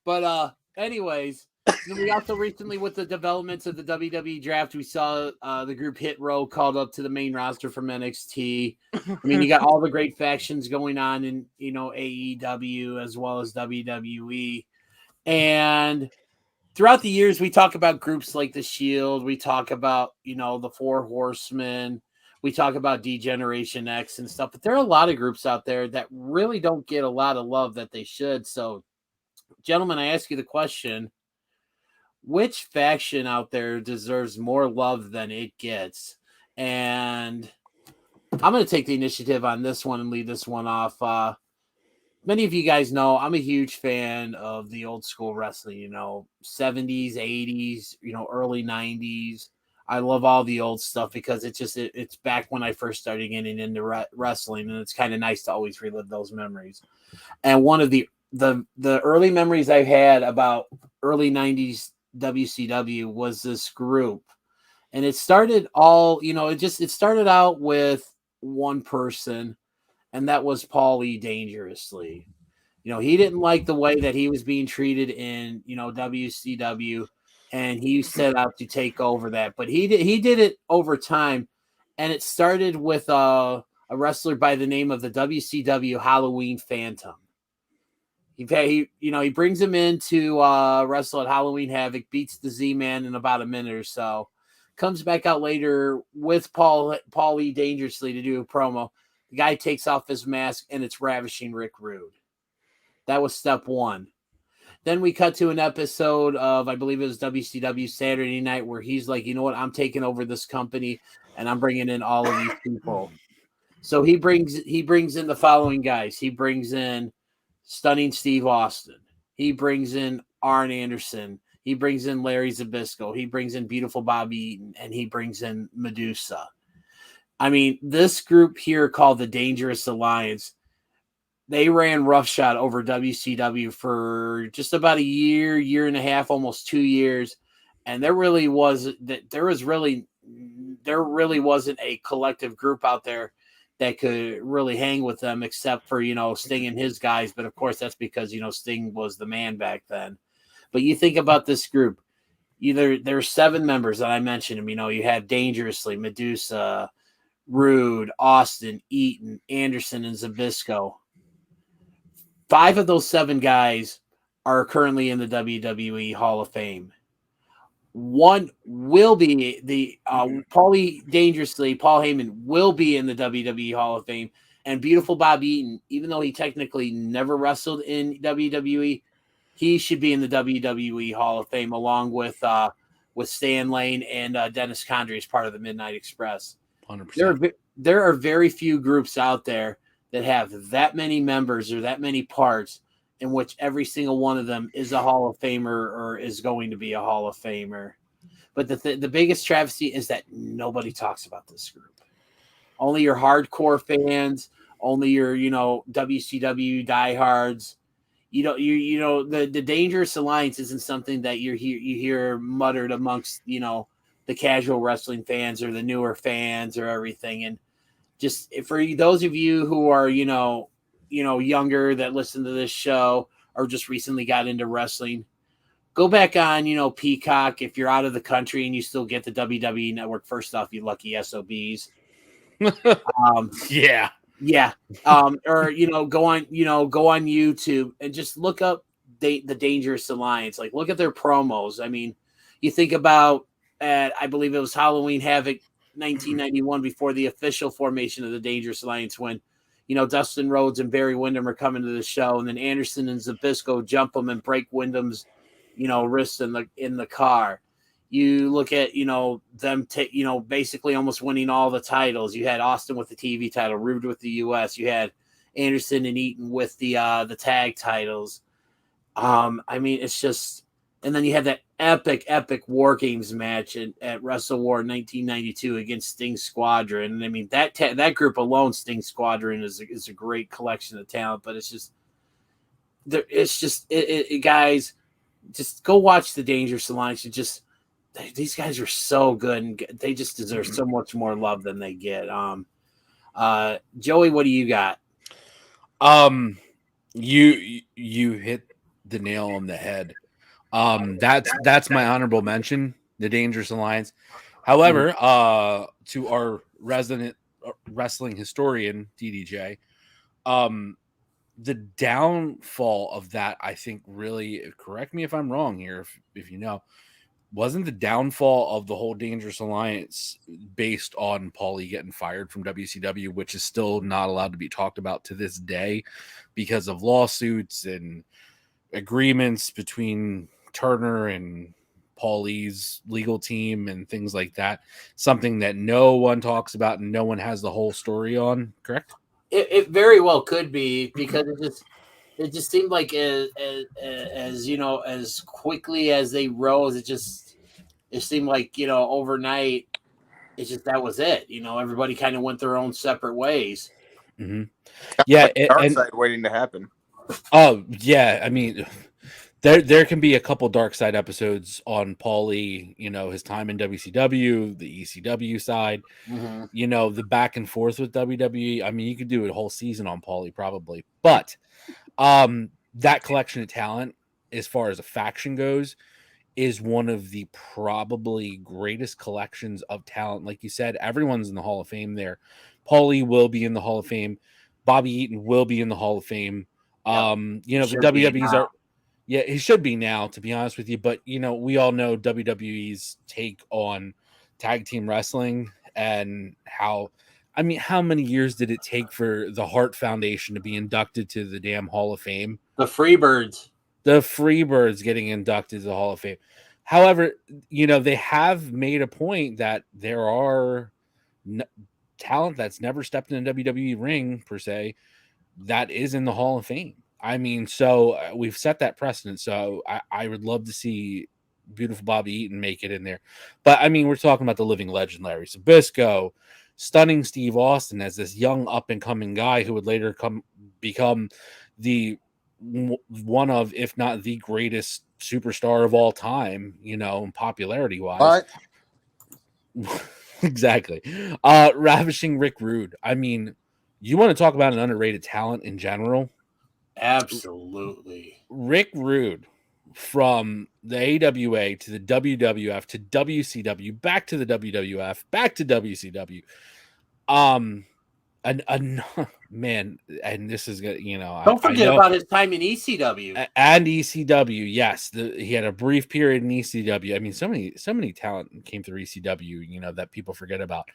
but anyways, we also recently, with the developments of the WWE draft, we saw the group Hit Row called up to the main roster from NXT. I mean, you got all the great factions going on in AEW as well as WWE, and throughout the years, we talk about groups like the Shield. We talk about, the Four Horsemen. We talk about D-Generation X and stuff. But there are a lot of groups out there that really don't get a lot of love that they should. So, gentlemen, I ask you the question, which faction out there deserves more love than it gets? And I'm going to take the initiative on this one and lead this one off. Many of you guys know I'm a huge fan of the old school wrestling, 70s, 80s, early 90s. I love all the old stuff because it's back when I first started getting into wrestling, and it's kind of nice to always relive those memories. And one of the early memories I've had about early 90s WCW was this group. And it started it started out with one person, and that was Paulie Dangerously. He didn't like the way that he was being treated in, WCW, and he set out to take over that. But he did it over time, and it started with a wrestler by the name of the WCW Halloween Phantom. He brings him in to wrestle at Halloween Havoc, beats the Z-Man in about a minute or so, comes back out later with Paulie Dangerously to do a promo. The guy takes off his mask, and it's Ravishing Rick Rude. That was step one. Then we cut to an episode of, I believe it was WCW Saturday Night, where he's like, you know what, I'm taking over this company, and I'm bringing in all of these people. So he brings in the following guys. He brings in Stunning Steve Austin. He brings in Arn Anderson. He brings in Larry Zbyszko. He brings in Beautiful Bobby Eaton, and he brings in Medusa. I mean, this group here called the Dangerous Alliance they ran roughshod over WCW for just about a year and a half, almost 2 years, and there really wasn't a collective group out there that could really hang with them, except for Sting and his guys. But of course, that's because Sting was the man back then. But you think about this group. There's 7 members that I mentioned them. You had Dangerously, Medusa, Rude, Austin, Eaton, Anderson, and Zbyszko. 5 of those 7 guys are currently in the WWE Hall of Fame. One will be the Paulie Dangerously, Paul Heyman will be in the WWE Hall of Fame, and Beautiful Bob Eaton, even though he technically never wrestled in WWE, he should be in the WWE Hall of Fame along with Stan Lane and Dennis Condrey as part of the Midnight Express. 100%. There are very few groups out there that have that many members or that many parts in which every single one of them is a Hall of Famer or is going to be a Hall of Famer. But the biggest travesty is that nobody talks about this group. Only your hardcore fans, only your WCW diehards. The Dangerous Alliance isn't something that you hear muttered amongst the casual wrestling fans or the newer fans or everything. And just for those of you who are younger that listen to this show or just recently got into wrestling, go back on Peacock if you're out of the country and you still get the WWE Network. First off, you lucky SOBs. Yeah. Yeah. Or go on YouTube and just look up the Dangerous Alliance. Like, look at their promos. I mean, you think about I believe it was Halloween Havoc 1991 before the official formation of the Dangerous Alliance, when Dustin Rhodes and Barry Windham are coming to the show, and then Anderson and Zbyszko jump them and break Wyndham's wrists in the car. You look at them basically almost winning all the titles. You had Austin with the TV title, Rude with the US. You had Anderson and Eaton with the tag titles. I mean, it's just, and then you had that epic War Games match at Wrestle War 1992 against Sting Squadron. And I mean, that group alone, Sting Squadron, is a great collection of talent. But guys, just go watch the Dangerous Alliance. These guys are so good, and they just deserve so much more love than they get. Joey, what do you got? You hit the nail on the head. That's my honorable mention, the Dangerous Alliance. However, to our resident wrestling historian, DDJ, the downfall of that, I think, really, correct me if I'm wrong here, if you know, wasn't the downfall of the whole Dangerous Alliance based on Paulie getting fired from WCW, which is still not allowed to be talked about to this day because of lawsuits and agreements between Turner and Paulie's legal team and things like that. Something that no one talks about and no one has the whole story on, correct? It very well could be, because it just seemed like as quickly as they rose, it seemed like overnight that was it. Everybody kind of went their own separate ways. Mm-hmm. Yeah, like dark side waiting to happen. Oh yeah, I mean, there can be a couple dark side episodes on Paulie. His time in WCW, the ECW side. Mm-hmm. The back and forth with WWE. I mean, you could do a whole season on Paulie probably, but that collection of talent, as far as a faction goes, is one of the probably greatest collections of talent. Like you said, everyone's in the Hall of Fame there. Paulie will be in the Hall of Fame. Bobby Eaton will be in the Hall of Fame. Yep. The WWE's are, yeah, he should be now, to be honest with you. But, we all know WWE's take on tag team wrestling and how many years did it take for the Hart Foundation to be inducted to the damn Hall of Fame? The Freebirds getting inducted to the Hall of Fame. However, they have made a point that there are talent that's never stepped in a WWE ring, per se, that is in the Hall of Fame. I mean, so we've set that precedent. So I would love to see Beautiful Bobby Eaton make it in there. But, I mean, we're talking about the living legend, Larry Zbyszko, stunning Steve Austin as this young up-and-coming guy who would later become one of, if not the greatest superstar of all time, popularity wise. Exactly. Ravishing Rick Rude. I mean, you want to talk about an underrated talent in general? Absolutely. Rick Rude, from the AWA to the WWF to WCW, back to the WWF, back to WCW. Man, and this is good. Don't forget about his time in ECW and ECW. Yes, he had a brief period in ECW. I mean, so many talent came through ECW. That people forget about.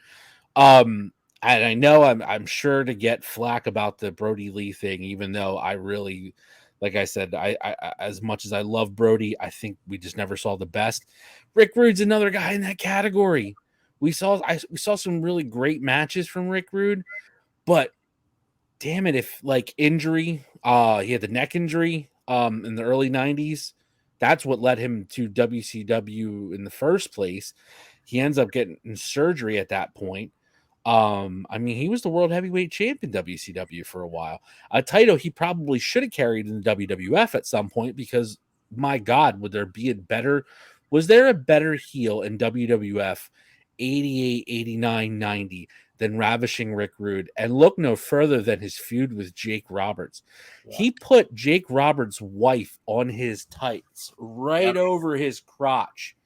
And I know I'm sure to get flack about the Brodie Lee thing, even though I really, like I said, I as much as I love Brodie, I think we just never saw the best. Rick Rude's another guy in that category. We saw some really great matches from Rick Rude, but damn it, if like injury, he had the neck injury in the early 90s. That's what led him to WCW in the first place. He ends up getting surgery at that point. I mean, he was the world heavyweight champion WCW for a while. A title he probably should have carried in the WWF at some point, because my God, was there a better heel in WWF 88, 89, 90 than Ravishing Rick Rude? And look no further than his feud with Jake Roberts. Yeah. He put Jake Roberts' wife on his tights right over his crotch.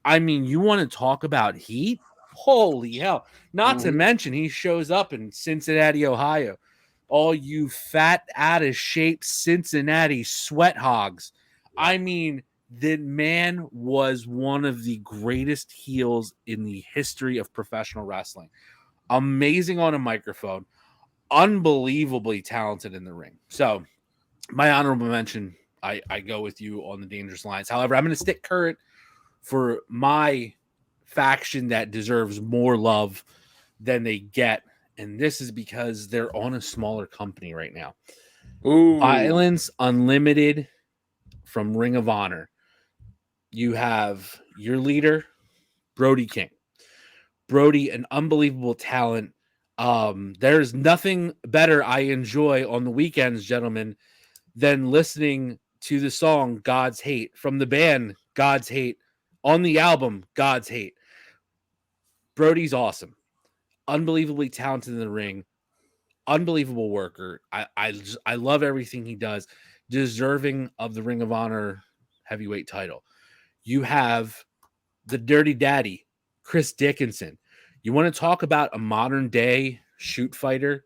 I mean, you want to talk about heat? Holy hell. Not to mention, he shows up in Cincinnati, Ohio. All you fat, out of shape Cincinnati sweat hogs. I mean, the man was one of the greatest heels in the history of professional wrestling. Amazing on a microphone. Unbelievably talented in the ring. So, my honorable mention, I go with you on the Dangerous Alliance. However, I'm going to stick current for my faction that deserves more love than they get, and this is because they're on a smaller company right now. Ooh. Violence Unlimited from Ring of Honor. You have your leader, Brodie King. Brodie, an unbelievable talent. There's nothing better I enjoy on the weekends, gentlemen, than listening to the song God's Hate from the band God's Hate on the album God's Hate. Brodie's awesome. Unbelievably talented in the ring. Unbelievable worker. I love everything he does. Deserving of the Ring of Honor heavyweight title. You have the Dirty Daddy, Chris Dickinson. You want to talk about a modern day shoot fighter?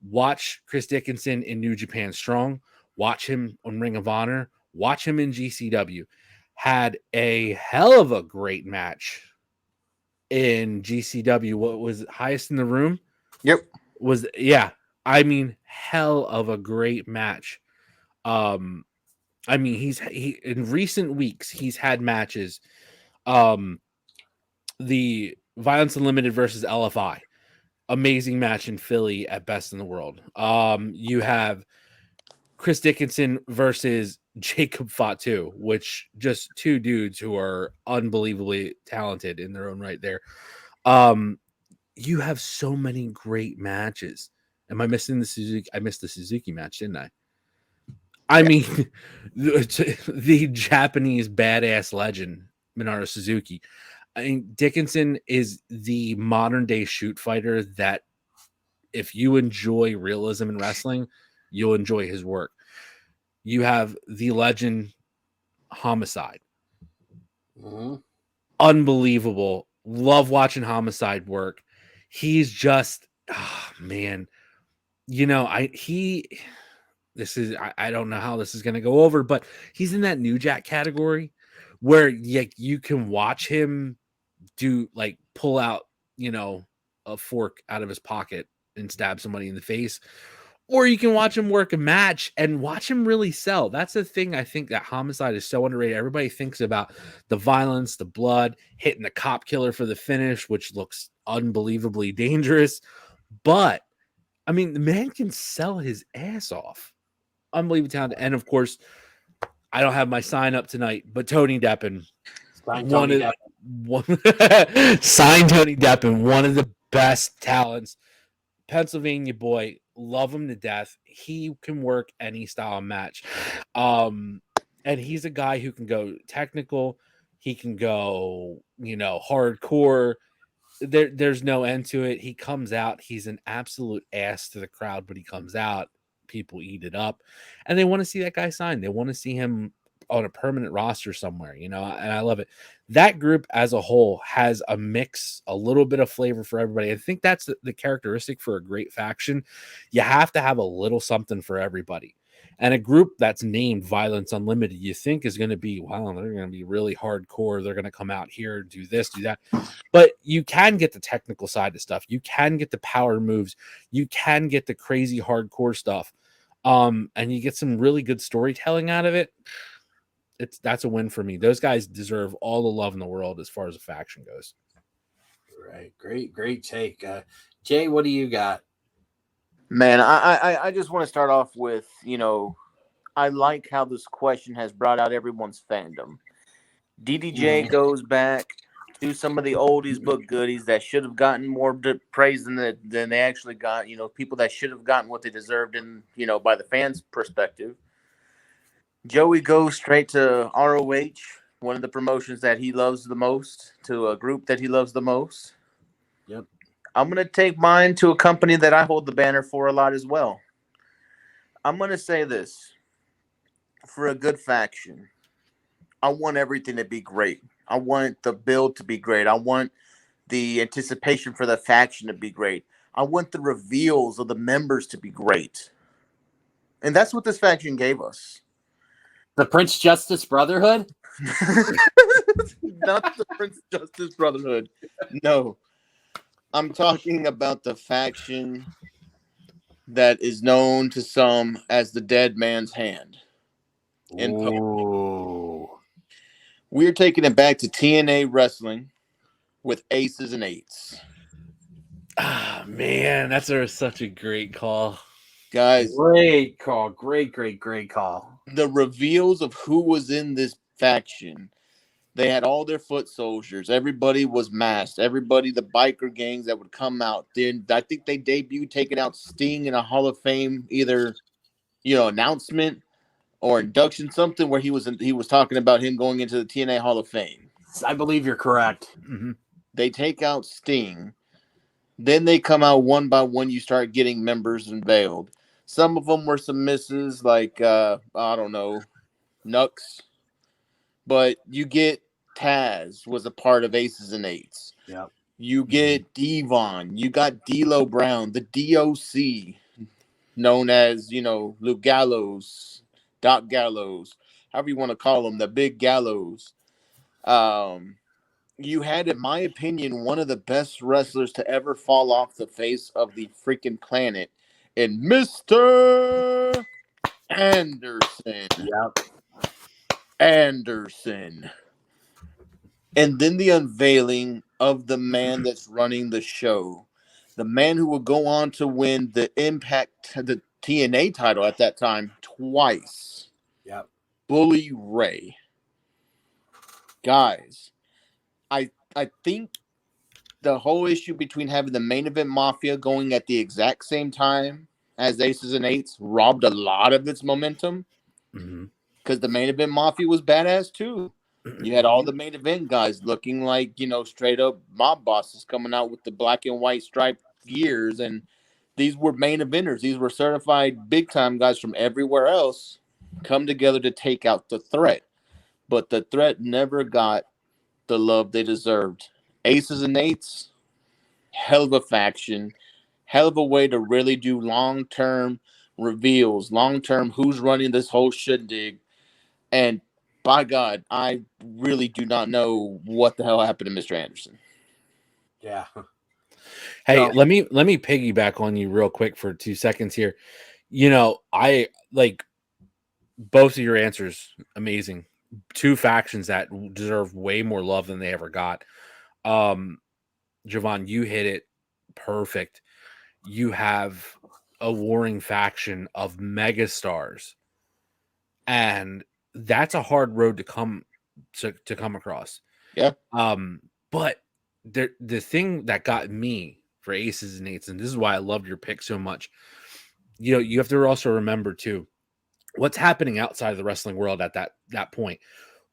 Watch Chris Dickinson in New Japan Strong. Watch him on Ring of Honor. Watch him in GCW. Had a hell of a great match in GCW. What was it, Highest in the Room? Yep. I mean, hell of a great match. I mean, he in recent weeks he's had matches. The Violence Unlimited versus LFI, amazing match in Philly at Best in the World. You have Chris Dickinson versus Jacob Fatu, which just two dudes who are unbelievably talented in their own right there. You have so many great matches. Am I missing the Suzuki? I missed the Suzuki match, didn't I? I mean, the Japanese badass legend, Minoru Suzuki. I mean, Dickinson is the modern day shoot fighter that if you enjoy realism in wrestling, you'll enjoy his work. You have the legend Homicide. Mm-hmm. Unbelievable. Love watching Homicide work. He's just, man, I don't know how this is going to go over, but he's in that New Jack category where you can watch him pull out, a fork out of his pocket and stab somebody in the face, or you can watch him work a match and watch him really sell. That's the thing. I think that Homicide is so underrated. Everybody thinks about the violence, the blood, hitting the cop killer for the finish, which looks unbelievably dangerous. But I mean, the man can sell his ass off. Unbelievable talented. And of course, I don't have my sign up tonight, but Tony Deppen. Sign Tony Deppen, one of the best talents. Pennsylvania boy, love him to death. He can work any style of match. And he's a guy who can go technical, he can go, hardcore. There's no end to it. He comes out, he's an absolute ass to the crowd, but he comes out, people eat it up, and they want to see that guy sign. They want to see him on a permanent roster somewhere, and I love it. That group as a whole has a mix, a little bit of flavor for everybody. I think that's the characteristic for a great faction. You have to have a little something for everybody. And a group that's named Violence Unlimited, you think is going to be, wow, they're going to be really hardcore. They're going to come out here, do this, do that. But you can get the technical side of stuff. You can get the power moves. You can get the crazy hardcore stuff. And you get some really good storytelling out of it. That's a win for me. Those guys deserve all the love in the world as far as a faction goes. Right. Great take. Jay, what do you got? Man, I just want to start off with, I like how this question has brought out everyone's fandom. DDJ goes back to some of the oldies but goodies that should have gotten more praise than they actually got. People that should have gotten what they deserved by the fans' perspective. Joey goes straight to ROH, one of the promotions that he loves the most, to a group that he loves the most. Yep. I'm going to take mine to a company that I hold the banner for a lot as well. I'm going to say this. For a good faction, I want everything to be great. I want the build to be great. I want the anticipation for the faction to be great. I want the reveals of the members to be great. And that's what this faction gave us. The Prince Justice Brotherhood? Not the Prince Justice Brotherhood. No. I'm talking about the faction that is known to some as the Dead Man's Hand. We're taking it back to TNA Wrestling with Aces and Eights. Ah, man, that's such a great call. Guys. Great call. Great call. The reveals of who was in this faction. They had all their foot soldiers. Everybody was masked. Everybody, the biker gangs that would come out. Then I think they debuted taking out Sting in a Hall of Fame, either announcement or induction, something where he was talking about him going into the TNA Hall of Fame. I believe you're correct. Mm-hmm. They take out Sting. Then they come out one by one. You start getting members unveiled. Some of them were submissives, like I don't know, Nux. But you get Taz was a part of Aces and Eights. Yep. You get Devon. You got D'Lo Brown, the DOC, known as, Luke Gallows, Doc Gallows, however you want to call him, the Big Gallows. You had, in my opinion, one of the best wrestlers to ever fall off the face of the freaking planet in Mr. Anderson. Yep. Anderson. And then the unveiling of the man that's running the show. The man who will go on to win the the TNA title at that time twice. Yep. Bully Ray. Guys, I think the whole issue between having the Main Event Mafia going at the exact same time as Aces and Eights robbed a lot of its momentum. Mm-hmm. Because the Main Event Mafia was badass too. You had all the main event guys looking like, straight up mob bosses coming out with the black and white striped gears. And these were main eventers. These were certified big time guys from everywhere else come together to take out the Threat. But the Threat never got the love they deserved. Aces and Eights, hell of a faction, hell of a way to really do long-term reveals, long-term who's running this whole shindig. And by God, I really do not know what the hell happened to Mr. Anderson. Yeah. Hey, let me piggyback on you real quick for 2 seconds here. I like both of your answers. Amazing. Two factions that deserve way more love than they ever got. Javon, you hit it perfect. You have a warring faction of megastars, and that's a hard road to come across. Yeah. But the thing that got me for Aces and Eights, and this is why I loved your pick so much, you have to also remember too what's happening outside of the wrestling world at that point.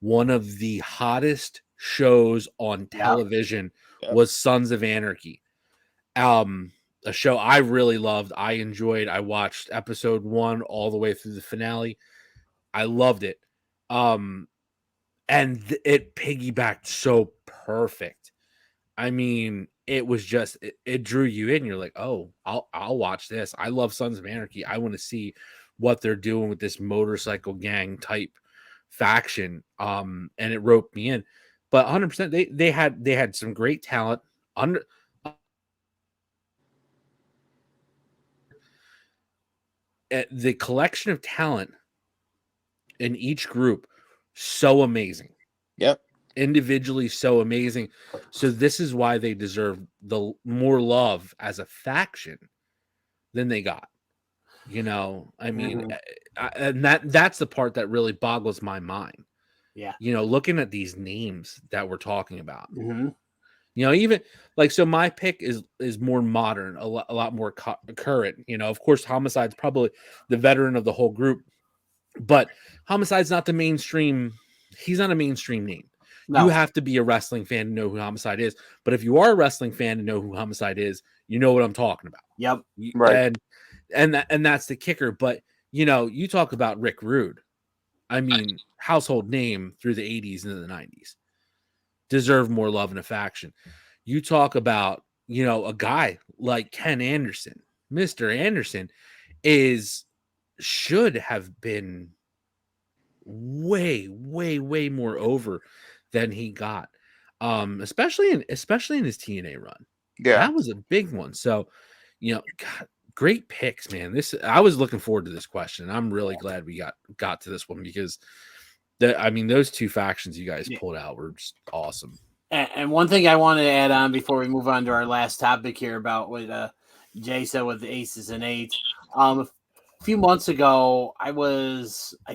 One of the hottest shows on television was Sons of Anarchy. A show I really loved. I enjoyed. I watched episode 1 all the way through the finale. I loved it. And it piggybacked so perfect. I mean, it was just it drew you in. You're like, oh, I'll watch this. I love Sons of Anarchy. I want to see what they're doing with this motorcycle gang type faction. And it roped me in. But 100%, they had some great talent under. The collection of talent in each group, so amazing. Yep. Individually so amazing. So this is why they deserve the more love as a faction than they got. I mean, and that's the part that really boggles my mind. Yeah. Looking at these names that we're talking about. Even like, so my pick is more modern, a lot more current. Of course, Homicide's probably the veteran of the whole group, but Homicide's not the mainstream. He's not a mainstream name. No. You have to be a wrestling fan to know who Homicide is. But if you are a wrestling fan to know who Homicide is, you know what I'm talking about. Yep. Right. And that's the kicker. But you talk about Rick Rude. I mean, household name through the 80s and the 90s. Deserve more love in a faction. You talk about, a guy like Ken Anderson. Mr. Anderson should have been way, way, way more over than he got. Especially in his TNA run. Yeah. That was a big one. So, God, great picks, man. I was looking forward to this question. I'm really glad we got to this one because those two factions you guys pulled out were just awesome. And one thing I wanted to add on before we move on to our last topic here about what Jay said with the aces and eights. A few months ago, I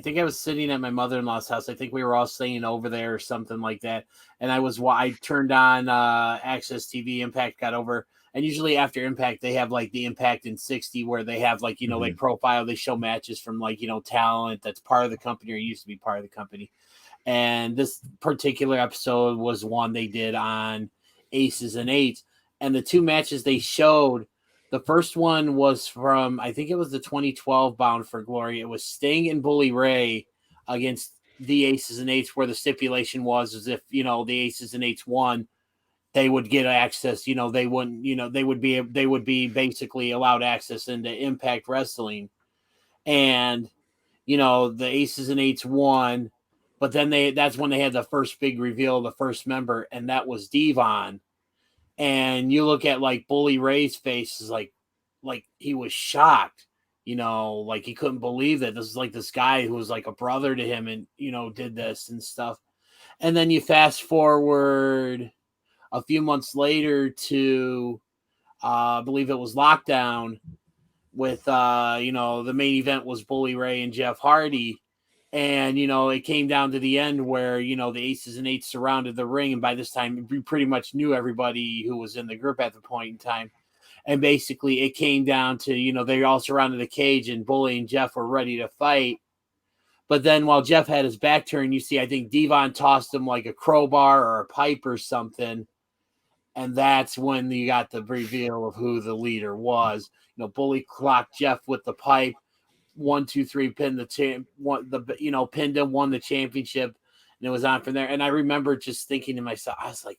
think I was sitting at my mother-in-law's house. I think we were all staying over there or something like that. And I turned on Access TV. Impact got over. And usually after Impact, they have like the Impact in 60 where they have like, they profile, they show matches from like, talent that's part of the company or used to be part of the company. And this particular episode was one they did on aces and eights. And the two matches they showed, the first one was from, I think it was the 2012 Bound for Glory. It was Sting and Bully Ray against the aces and eights, where the stipulation was if, the aces and eights won, they would get access, they wouldn't, they would be basically allowed access into Impact Wrestling. And, the aces and eights won. But then that's when they had the first big reveal of the first member, and that was Devon. And you look at like Bully Ray's face is like he was shocked, like he couldn't believe that this is like this guy who was like a brother to him and, did this and stuff. And then you fast forward a few months later to, I believe it was Lockdown with, the main event was Bully Ray and Jeff Hardy. And, it came down to the end where, the aces and eights surrounded the ring. And by this time, we pretty much knew everybody who was in the group at the point in time. And basically, it came down to, they all surrounded the cage and Bully and Jeff were ready to fight. But then while Jeff had his back turned, you see, I think Devon tossed him like a crowbar or a pipe or something. And that's when you got the reveal of who the leader was. Bully clocked Jeff with the pipe. 1, 2, 3, pinned pinned him, won the championship, and it was on from there. And I remember just thinking to myself, I was like,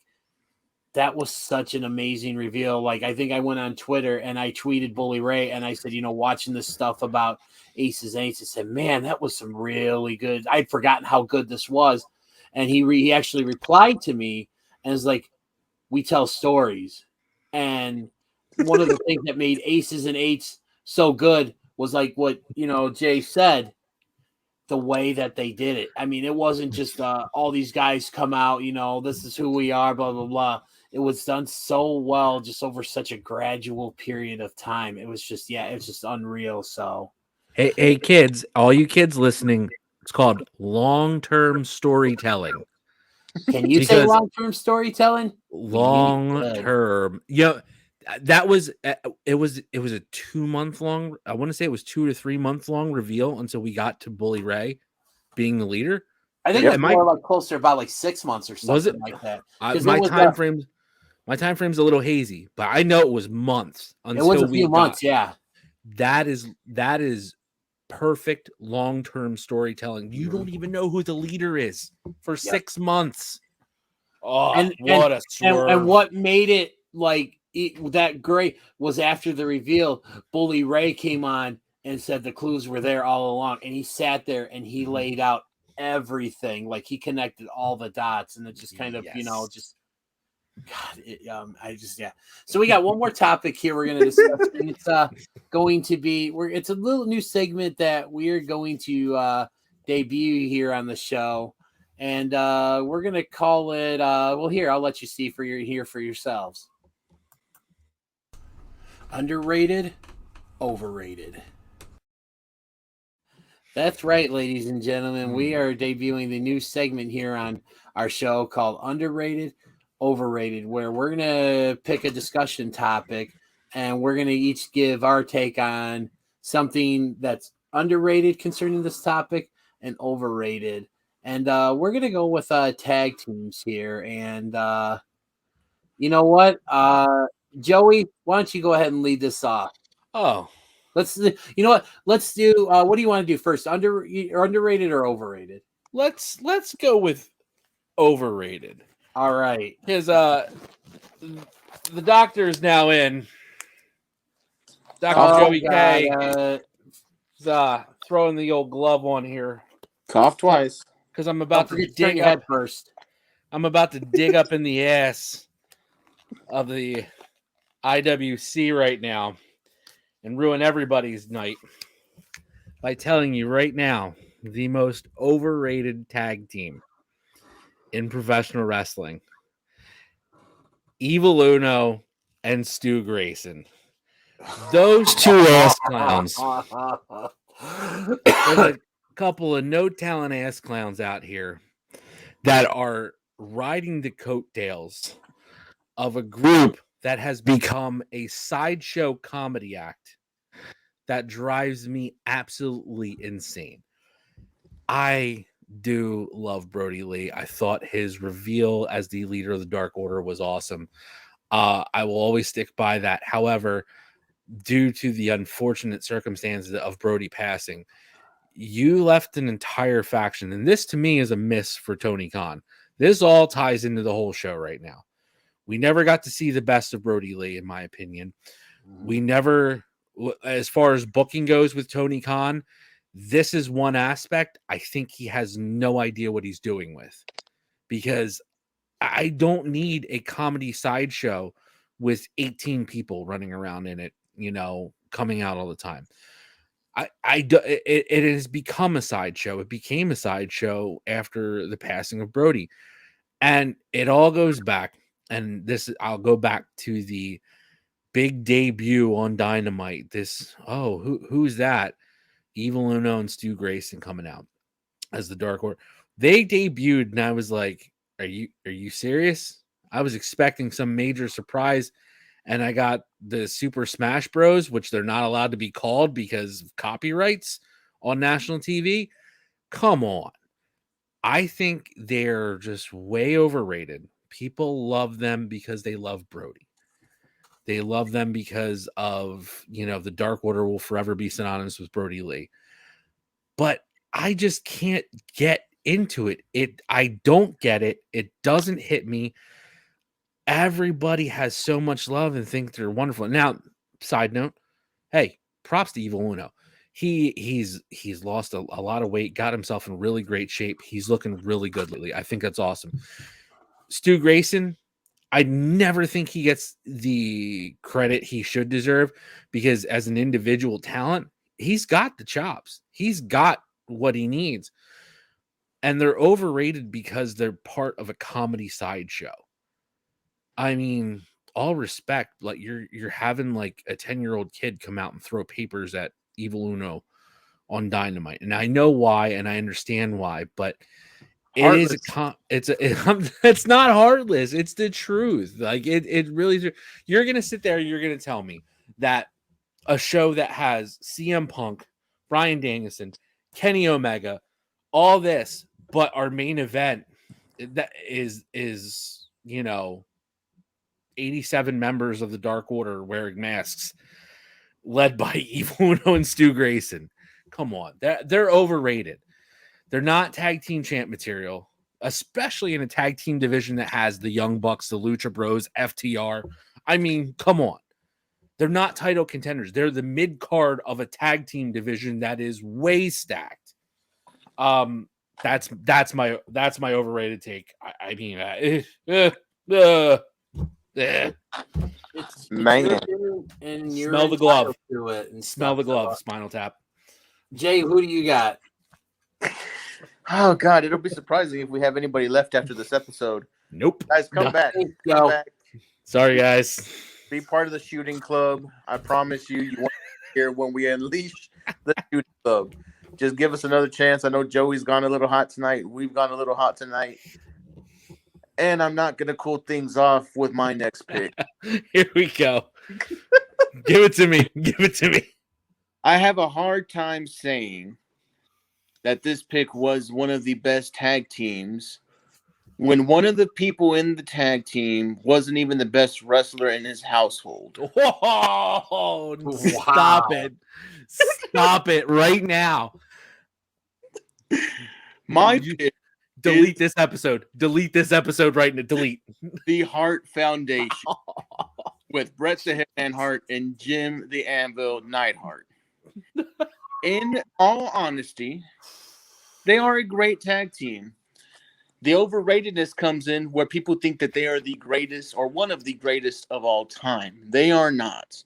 that was such an amazing reveal. Like, I think I went on Twitter and I tweeted Bully Ray and I said, watching this stuff about aces and eights, I said, man, that was some really good. I'd forgotten how good this was. And he actually replied to me and was like, we tell stories. And one of the things that made aces and eights so good was like what, Jay said, the way that they did it. I mean, it wasn't just all these guys come out, this is who we are, blah, blah, blah. It was done so well, just over such a gradual period of time. It was just, it's just unreal. So, hey, kids, all you kids listening, it's called long-term storytelling. Can you say long-term storytelling? Long-term. that was it was a 2-month long. I want to say it was 2 to 3 month long reveal until we got to Bully Ray being the leader. I think it's more like closer about like 6 months or something like that. My time frame's a little hazy, but I know it was months until it was a few months. Yeah, that is perfect long-term storytelling. You don't even know who the leader is for 6 months. Oh, what a swerve. And what made it like that great was after the reveal, Bully Ray came on and said the clues were there all along, and he sat there and he laid out everything, like he connected all the dots, and it just kind of just God, So we got one more topic here we're going to discuss, and it's going to be it's a little new segment that we're going to debut here on the show, and we're going to call it here, I'll let you see for yourselves. Underrated, overrated. That's right, ladies and gentlemen. We are debuting the new segment here on our show called Underrated, Overrated, where we're going to pick a discussion topic and we're going to each give our take on something that's underrated concerning this topic and overrated. And we're going to go with tag teams here. And you know what? Joey, why don't you go ahead and lead this off? Oh, you know what? Let's do. What do you want to do first? Underrated or overrated? Let's go with overrated. All right. His the doctor is now in. Dr. Joey K is throwing the old glove on here. Cough twice. Because I'm about to dig head first. I'm about to dig up in the ass of the IWC right now and ruin everybody's night by telling you right now the most overrated tag team in professional wrestling. Evil Uno and Stu Grayson. Those two ass clowns. There's a couple of no talent ass clowns out here that are riding the coattails of a group that has become a sideshow comedy act that drives me absolutely insane. I do love Brodie Lee. I thought his reveal as the leader of the Dark Order was awesome. I will always stick by that. However, due to the unfortunate circumstances of Brodie passing, you left an entire faction. And this to me is a miss for Tony Khan. This all ties into the whole show right now. We never got to see the best of Brodie Lee, in my opinion. We never, as far as booking goes with Tony Khan, this is one aspect I think he has no idea what he's doing with, because I don't need a comedy sideshow with 18 people running around in it, coming out all the time. It has become a sideshow. It became a sideshow after the passing of Brodie, and it all goes back. And I'll go back to the big debut on Dynamite. Who's that? Evil Uno and Stu Grayson coming out as the Dark Order. They debuted, and I was like, "Are you serious?" I was expecting some major surprise, and I got the Super Smash Bros, which they're not allowed to be called because of copyrights on national TV. Come on. I think they're just way overrated. People love them because they love Brodie. They love them because of, the Dark Order will forever be synonymous with Brodie Lee. But I just can't get into it. I don't get it. It doesn't hit me. Everybody has so much love and think they're wonderful. Now, side note, hey, props to Evil Uno. He's lost a lot of weight, got himself in really great shape. He's looking really good lately. I think that's awesome. Stu Grayson, I never think he gets the credit he should deserve, because as an individual talent, he's got the chops. He's got what he needs. And they're overrated because they're part of a comedy sideshow. I mean, all respect, like you're having like a 10-year-old kid come out and throw papers at Evil Uno on Dynamite. And I know why, and I understand why, but It's not heartless. It's the truth. Like it really. You're gonna sit there. You're gonna tell me that a show that has CM Punk, Bryan Danielson, Kenny Omega, all this, but our main event that is 87 members of the Dark Order wearing masks, led by Evil Uno and Stu Grayson. Come on, they're overrated. They're not tag team champ material, especially in a tag team division that has the Young Bucks, the Lucha Bros, FTR. I mean, come on. They're not title contenders. They're the mid card of a tag team division that is way stacked. That's my overrated take. I mean, Man. And you're Smell the glove. entitled to it and Smell the stuff. glove. Spinal Tap. Jay, who do you got? Oh God, it'll be surprising if we have anybody left after this episode. Nope. Guys, come No. back. Go. Come back. Sorry, guys. Be part of the shooting club. I promise you, you won't be here when we unleash the shooting club. Just give us another chance. I know Joey's gone a little hot tonight. We've gone a little hot tonight. And I'm not going to cool things off with my next pick. Here we go. Give it to me. Give it to me. I have a hard time saying that this pick was one of the best tag teams when one of the people in the tag team wasn't even the best wrestler in his household. Whoa, stop it. Stop it right now. My pick, delete this episode. Delete this episode right now. Delete. the Hart Foundation, with Bret the Hitman Hart and Jim the Anvil Neidhart. In all honesty, they are a great tag team. The overratedness comes in where people think that they are the greatest or one of the greatest of all time. They are not.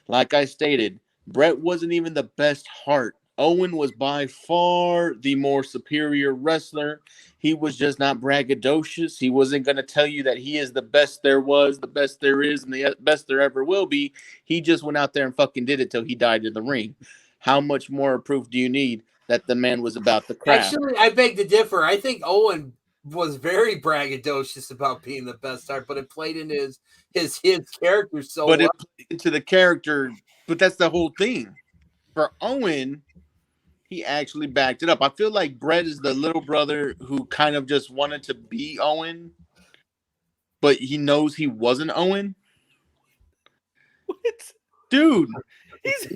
Like I stated, Bret wasn't even the best Hart. Owen was by far the more superior wrestler. He was just not braggadocious. He wasn't going to tell you that he is the best there was, the best there is, and the best there ever will be. He just went out there and fucking did it till he died in the ring. How much more proof do you need that the man was about the craft? Actually, I beg to differ. I think Owen was very braggadocious about being the best Hart, but it played into his character so But well. it played into the character. But that's the whole thing. For Owen, he actually backed it up. I feel like Bret is the little brother who kind of just wanted to be Owen, but he knows he wasn't Owen. What? Dude,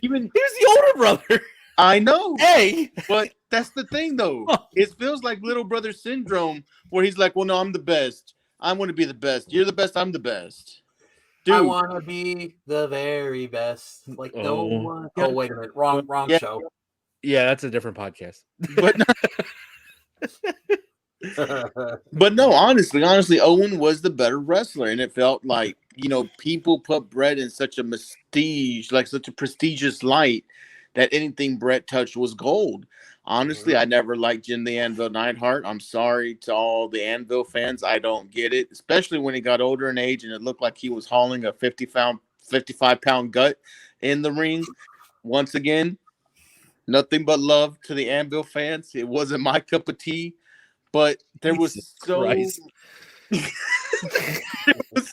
He was the older brother. I know. Hey. But that's the thing, though. It feels like little brother syndrome where he's like, well, no, I'm the best. I want to be the best. You're the best. I'm the best. I Dude, want to be the very best. Like no Oh. one. Oh, wait a minute. Wrong Yeah. show. Yeah, that's a different podcast. but But no, honestly, Owen was the better wrestler, and it felt like, people put Bret in such a such a prestigious light that anything Bret touched was gold. Honestly, I never liked Jim the Anvil Neidhart. I'm sorry to all the Anvil fans. I don't get it, especially when he got older in age and it looked like he was hauling a 55-pound gut in the ring. Once again, nothing but love to the Anvil fans. It wasn't my cup of tea, but there was Jesus so Christ.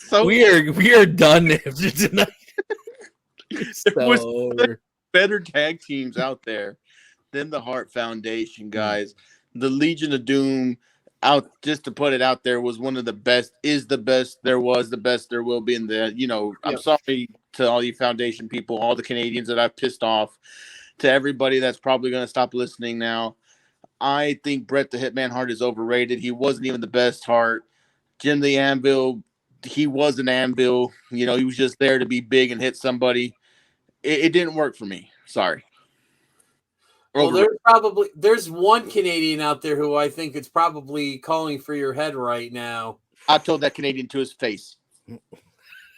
so We are done after tonight. There was So- better tag teams out there than the Hart Foundation, guys. The Legion of Doom, just to put it out there, was one of the best, is the best there was, the best there will be. In the, I'm sorry to all you Foundation people, all the Canadians that I've pissed off, to everybody that's probably going to stop listening now. I think Bret the Hitman Hart is overrated. He wasn't even the best Hart. Jim the Anvil, he was an anvil. He was just there to be big and hit somebody. It didn't work for me. Sorry. Well, there's one Canadian out there who I think is probably calling for your head right now. I told that Canadian to his face.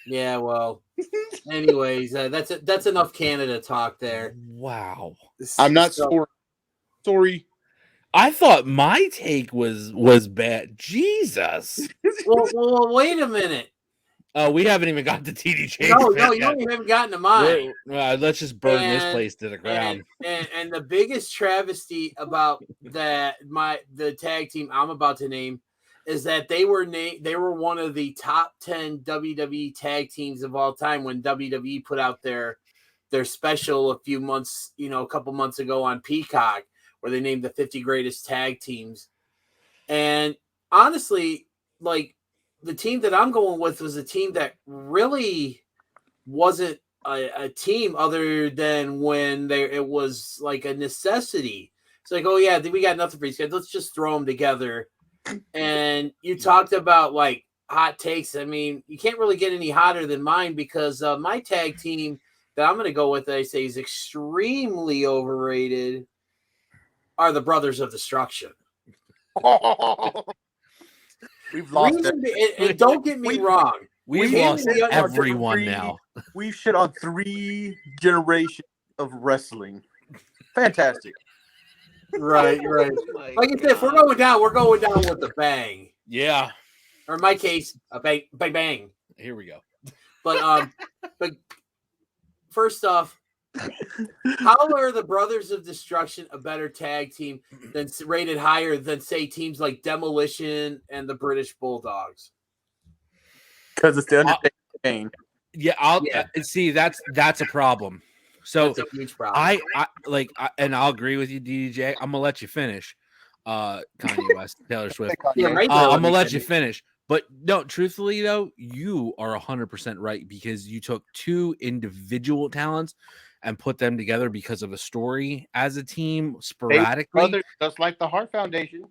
Yeah, well. Anyways, that's enough Canada talk there. Wow. I'm not sorry. Sorry. I thought my take was bad. Jesus. Well, wait a minute. Oh, we haven't even got to TDJ. No, you haven't gotten to mine. Let's just burn this place to the ground. And the biggest travesty about the tag team I'm about to name is that they were one of the top 10 WWE tag teams of all time when WWE put out their special a couple months ago on Peacock, where they named the 50 greatest tag teams. And honestly, like, the team that I'm going with was a team that really wasn't a team other than when it was like a necessity. It's like, oh yeah, we got nothing for these guys. Let's just throw them together. And you talked about like hot takes. I mean, you can't really get any hotter than mine because my tag team that I'm going to go with, that I say is extremely overrated, are the Brothers of Destruction. We've lost it. And don't get me wrong. We've lost everyone now. We've shit on 3 generations of wrestling. Fantastic. Right. Like I said, if we're going down with a bang. Yeah. Or in my case, a bang, bang, bang. Here we go. But first off, how are the Brothers of Destruction a better tag team than rated higher than, say, teams like Demolition and the British Bulldogs? Because it's the Undertaker Kane. Yeah, see that's a problem. So that's a huge problem. And I'll agree with you, DDJ. I'm gonna let you finish. Kanye West, Taylor Swift. Right I'm gonna let you finish. But no, truthfully though, you are 100% right because you took 2 individual talents and put them together because of a story as a team sporadically. Brothers, just like the Hart Foundation.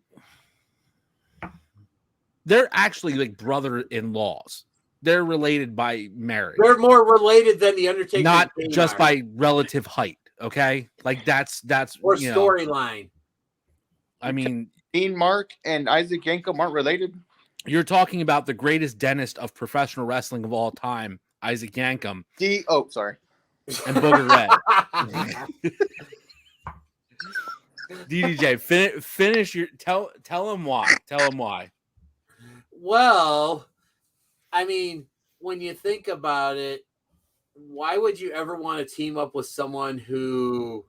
They're actually like brother-in-laws. They're related by marriage. They're more related than the Undertaker, not just by relative height. Okay, like that's or storyline. I mean, Dean Mark and Isaac Yankem aren't related. You're talking about the greatest dentist of professional wrestling of all time, Isaac Yankem. Sorry. And Booger Red. DDJ, finish your tell him why. Tell him why. Well, I mean, when you think about it, why would you ever want to team up with someone who,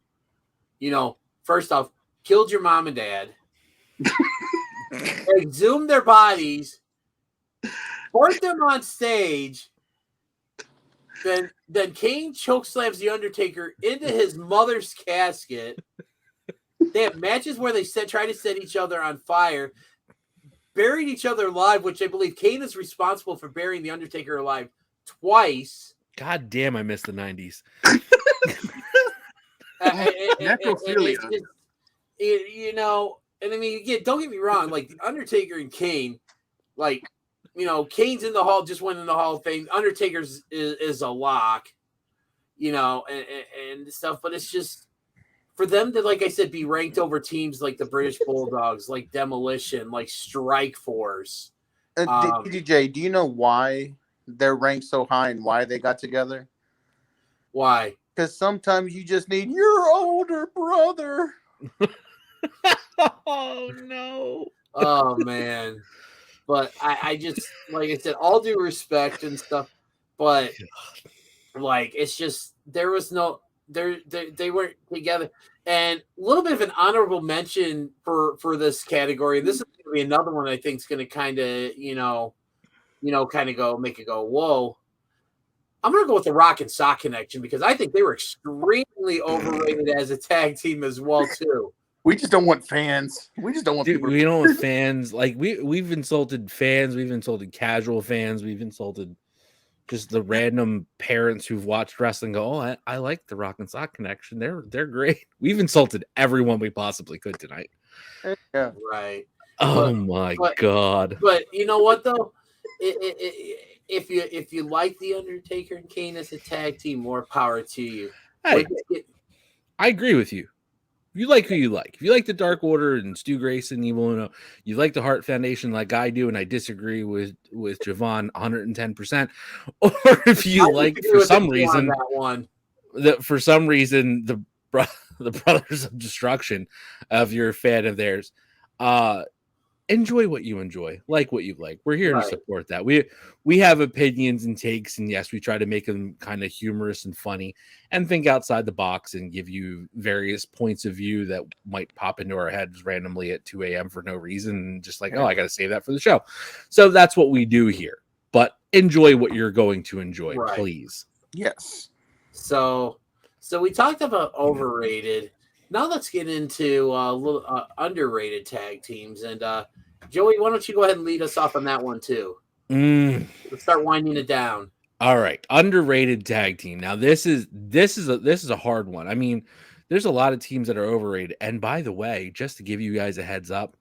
first off, killed your mom and dad, exhumed their bodies, forced them on stage, then Kane chokeslams the Undertaker into his mother's casket. They have matches where they try to set each other on fire, buried each other alive, which I believe Kane is responsible for burying the Undertaker alive twice. God damn, I miss the 90s. Necrophilia. And I mean, again, don't get me wrong, like the Undertaker and Kane, like, Kane's in the Hall, just went in the Hall of Fame. Undertaker's is a lock, and stuff. But it's just for them to, like I said, be ranked over teams like the British Bulldogs, like Demolition, like Strike Force. DJ, do you know why they're ranked so high and why they got together? Why? Because sometimes you just need your older brother. Oh, no. Oh, man. But I just, like I said, all due respect and stuff, but like it's just there was no they weren't together. And a little bit of an honorable mention for this category. This is going to be another one I think is going to kind of make it go whoa. I'm going to go with the Rock and Sock Connection because I think they were extremely overrated as a tag team as well too. We just don't want fans. We just don't want people. We don't want fans. Like we've insulted fans. We've insulted casual fans. We've insulted just the random parents who've watched wrestling. Go, oh, I like the Rock and Sock Connection. They're great. We've insulted everyone we possibly could tonight. Yeah, right. Oh my god. But you know what though? If you like the Undertaker and Kane as a tag team, more power to you. Hey, I agree with you. You like who you like. If you like the Dark Order and Stu Grayson, Evil Uno, you like the Hart Foundation like I do, and I disagree with Javon 110%. Or if you like, for some reason, the Brothers of Destruction, if you're a fan of theirs, enjoy what you enjoy, like what you like. We're here Right. to support that. We have opinions and takes, and yes, we try to make them kind of humorous and funny and think outside the box and give you various points of view that might pop into our heads randomly at 2 a.m. for no reason, and just like, oh, I got to save that for the show. So that's what we do here. But enjoy what you're going to enjoy, Right. please. Yes. So we talked about overrated. Now let's get into little underrated tag teams. And Joey, why don't you go ahead and lead us off on that one too? Let's start winding it down. All right, underrated tag team. Now this is a hard one. I mean, there's a lot of teams that are overrated. And by the way, just to give you guys a heads up,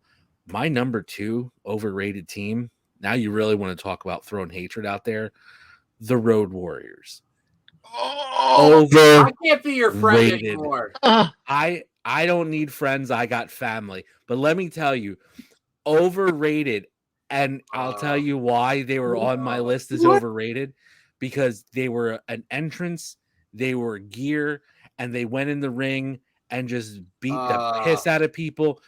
my number 2 overrated team. Now you really want to talk about throwing hatred out there. The Road Warriors. I can't be your friend anymore. I don't need friends. I got family. But let me tell you, overrated. And I'll tell you why they were on my list as overrated, because they were an entrance, they were gear, and they went in the ring and just beat the piss out of people.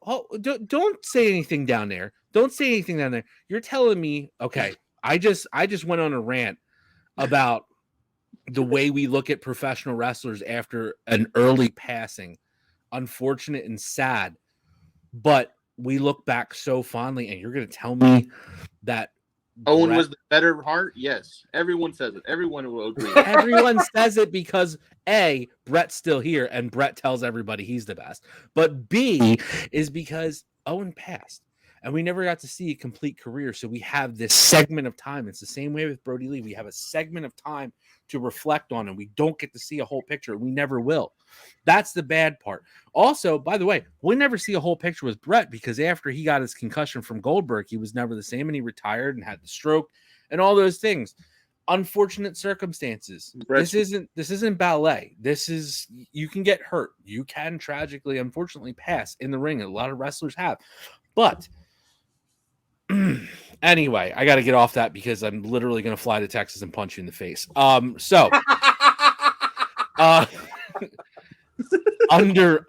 Don't say anything down there. Don't say anything down there. You're telling me, okay, I just went on a rant about the way we look at professional wrestlers after an early passing. Unfortunate and sad, but we look back so fondly, and you're going to tell me that Owen was the better heart? Yes. Everyone says it. Everyone will agree. Everyone says it because A, Brett's still here, and Brett tells everybody he's the best. But B is because Owen passed, and we never got to see a complete career. So we have this segment of time. It's the same way with Brodie Lee. We have a segment of time to reflect on, and we don't get to see a whole picture. We never will. That's the bad part. Also, by the way, we'll never see a whole picture with Brett, because after he got his concussion from Goldberg, he was never the same, and he retired and had the stroke and all those things. Unfortunate circumstances. This isn't ballet. This is, you can get hurt. You can tragically, unfortunately, pass in the ring. A lot of wrestlers have. But anyway, I got to get off that because I'm literally going to fly to Texas and punch you in the face.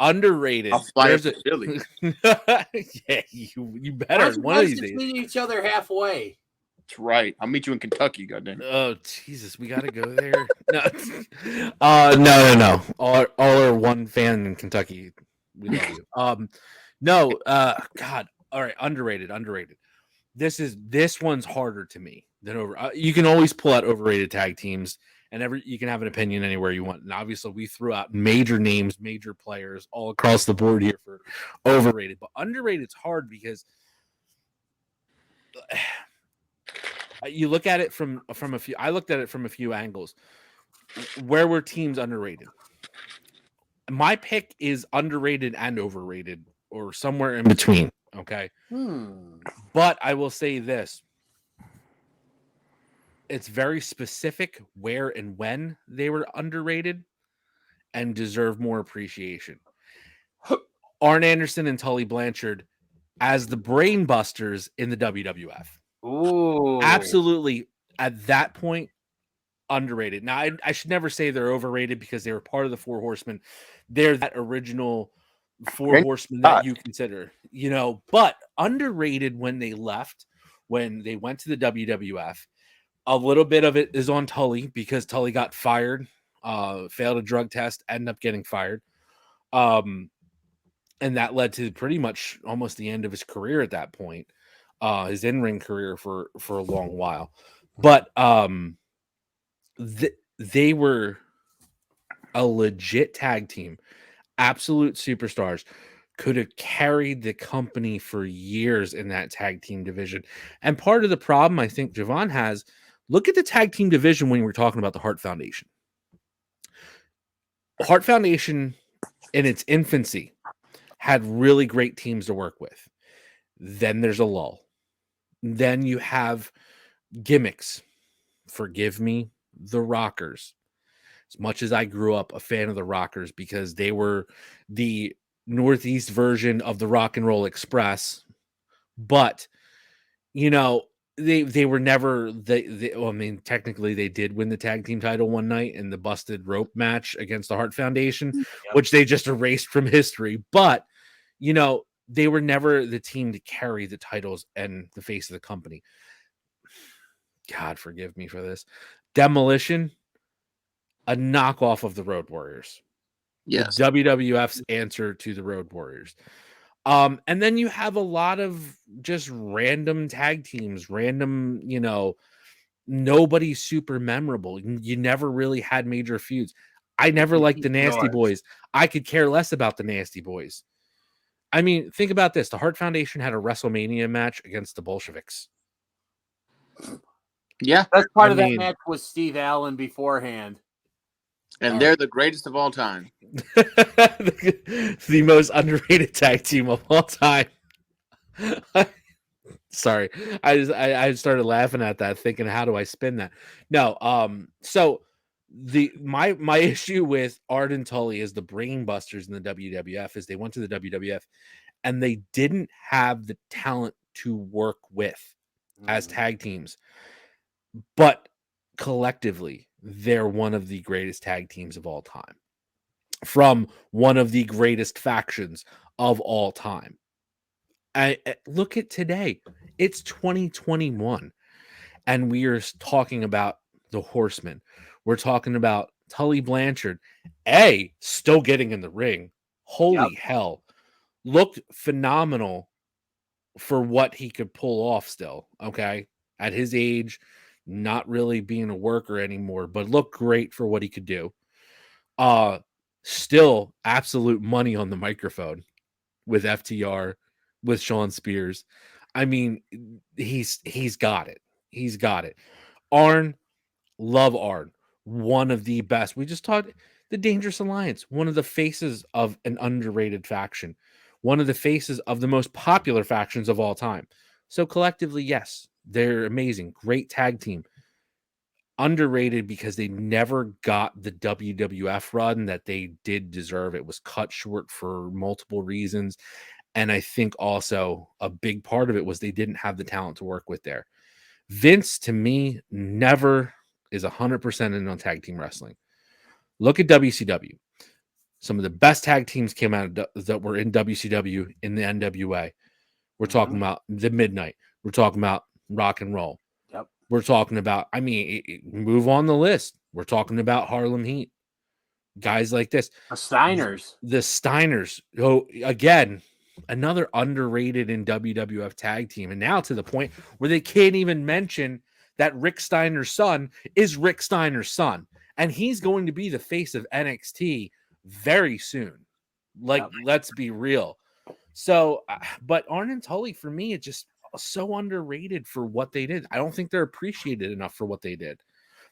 Underrated. I'll fly to Philly. Yeah, you better. One of these days. Meet each other halfway. That's right. I'll meet you in Kentucky, goddamn. Oh Jesus, we got to go there. No. All are one fan in Kentucky. We love you. God. All right, underrated. This one's harder to me than over. You can always pull out overrated tag teams, and you can have an opinion anywhere you want. And obviously, we threw out major names, major players all across the board here for overrated. But underrated's hard because you look at it from a few. I looked at it from a few angles. Where were teams underrated? My pick is underrated and overrated, or somewhere in between. Okay. But I will say this. It's very specific where and when they were underrated and deserve more appreciation. Arn Anderson and Tully Blanchard as the brain busters in the WWF. Ooh. Absolutely, at that point, underrated. Now, I should never say they're overrated because they were part of the Four Horsemen. They're that original Four Horsemen that you consider, but underrated when they left, when they went to the WWF. A little bit of it is on Tully because Tully got fired, failed a drug test, ended up getting fired. And that led to pretty much almost the end of his career at that point, his in-ring career for a long while. But they were a legit tag team, absolute superstars, could have carried the company for years in that tag team division. And part of the problem I think Javon has, look at the tag team division when we're talking about the Hart Foundation. Hart Foundation in its infancy had really great teams to work with. Then there's a lull. Then you have gimmicks. Forgive me, the Rockers. As much as I grew up a fan of the Rockers because they were the Northeast version of the Rock and Roll Express, but they were never technically they did win the tag team title one night in the busted rope match against the Hart Foundation, which they just erased from history. But they were never the team to carry the titles and the face of the company. God forgive me for this. Demolition, a knockoff of the Road Warriors. Yes. The WWF's answer to the Road Warriors. And then you have a lot of just random tag teams, random, nobody super memorable. You never really had major feuds. I never liked the Nasty Boys. I could care less about the Nasty Boys. I mean, think about this. The Hart Foundation had a WrestleMania match against the Bolsheviks. Yeah. That's part of that match was Steve Allen beforehand. And they're the greatest of all time. The most underrated tag team of all time. Sorry. I started laughing at that, thinking, how do I spin that? No, so my issue with Arn and Tully as the brain busters in the WWF is they went to the WWF and they didn't have the talent to work with as tag teams. But collectively, they're one of the greatest tag teams of all time. From one of the greatest factions of all time. I look at today. It's 2021. And we are talking about the Horsemen. We're talking about Tully Blanchard. Still getting in the ring. Holy hell. Looked phenomenal for what he could pull off still. Okay. At his age, not really being a worker anymore, but looked great for what he could do. Still absolute money on the microphone with FTR, with Sean Spears. I mean, he's got it. He's got it. Arn, love Arn. One of the best. We just talked the Dangerous Alliance, one of the faces of an underrated faction, one of the faces of the most popular factions of all time. So collectively, yes, they're amazing. Great tag team. Underrated because they never got the WWF run that they did deserve. It was cut short for multiple reasons. And I think also a big part of it was they didn't have the talent to work with there. Vince, to me, never is 100% in on tag team wrestling. Look at WCW. Some of the best tag teams came out that were in WCW in the NWA. We're talking about the Midnight. We're talking about Rock and Roll. Yep. We're talking about, move on the list. We're talking about Harlem Heat. Guys like this. The Steiners. Oh, again, another underrated in WWF tag team. And now to the point where they can't even mention that Rick Steiner's son is Rick Steiner's son. And he's going to be the face of NXT very soon. Let's be real. So, but Arn and Tully, for me, it just so underrated for what they did. I don't think they're appreciated enough for what they did.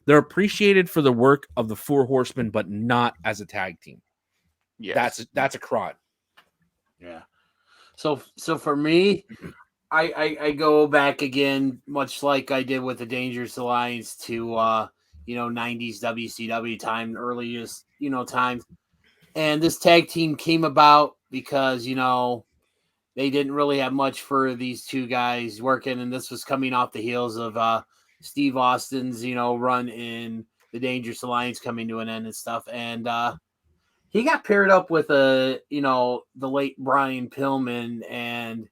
They're appreciated for the work of the Four Horsemen, but not as a tag team. Yes. That's a crime. Yeah. So for me, I go back again, much like I did with the Dangerous Alliance to 90s WCW time, earliest times. And this tag team came about because they didn't really have much for these two guys working, and this was coming off the heels of Steve Austin's run in the Dangerous Alliance coming to an end and stuff. And he got paired up with the late Brian Pillman, and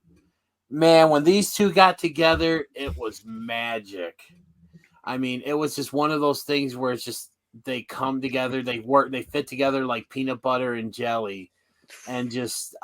man, when these two got together, it was magic. I mean, it was just one of those things where it's just they come together, they work, they fit together like peanut butter and jelly, and just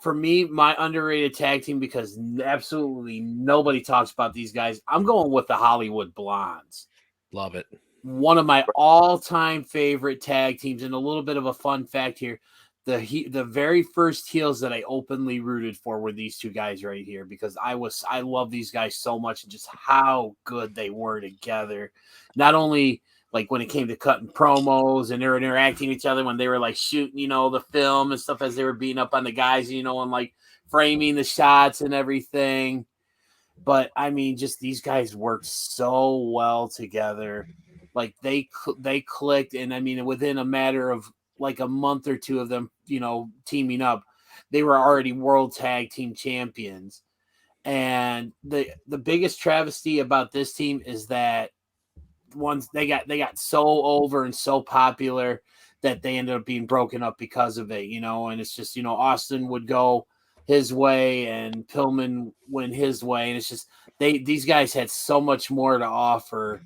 for me, my underrated tag team, because absolutely nobody talks about these guys. I'm going with the Hollywood Blondes. Love it. One of my all-time favorite tag teams, and a little bit of a fun fact here. The very first heels that I openly rooted for were these two guys right here, because I love these guys so much and just how good they were together. Not only like when it came to cutting promos and they're interacting with each other when they were like shooting, the film and stuff as they were beating up on the guys, and like framing the shots and everything. But I mean, just these guys worked so well together. Like they clicked, and I mean, within a matter of like a month or two of them, teaming up, they were already world tag team champions. And the biggest travesty about this team is that once they got so over and so popular that they ended up being broken up because of it, and it's just, Austin would go his way and Pillman went his way. And it's just, these guys had so much more to offer.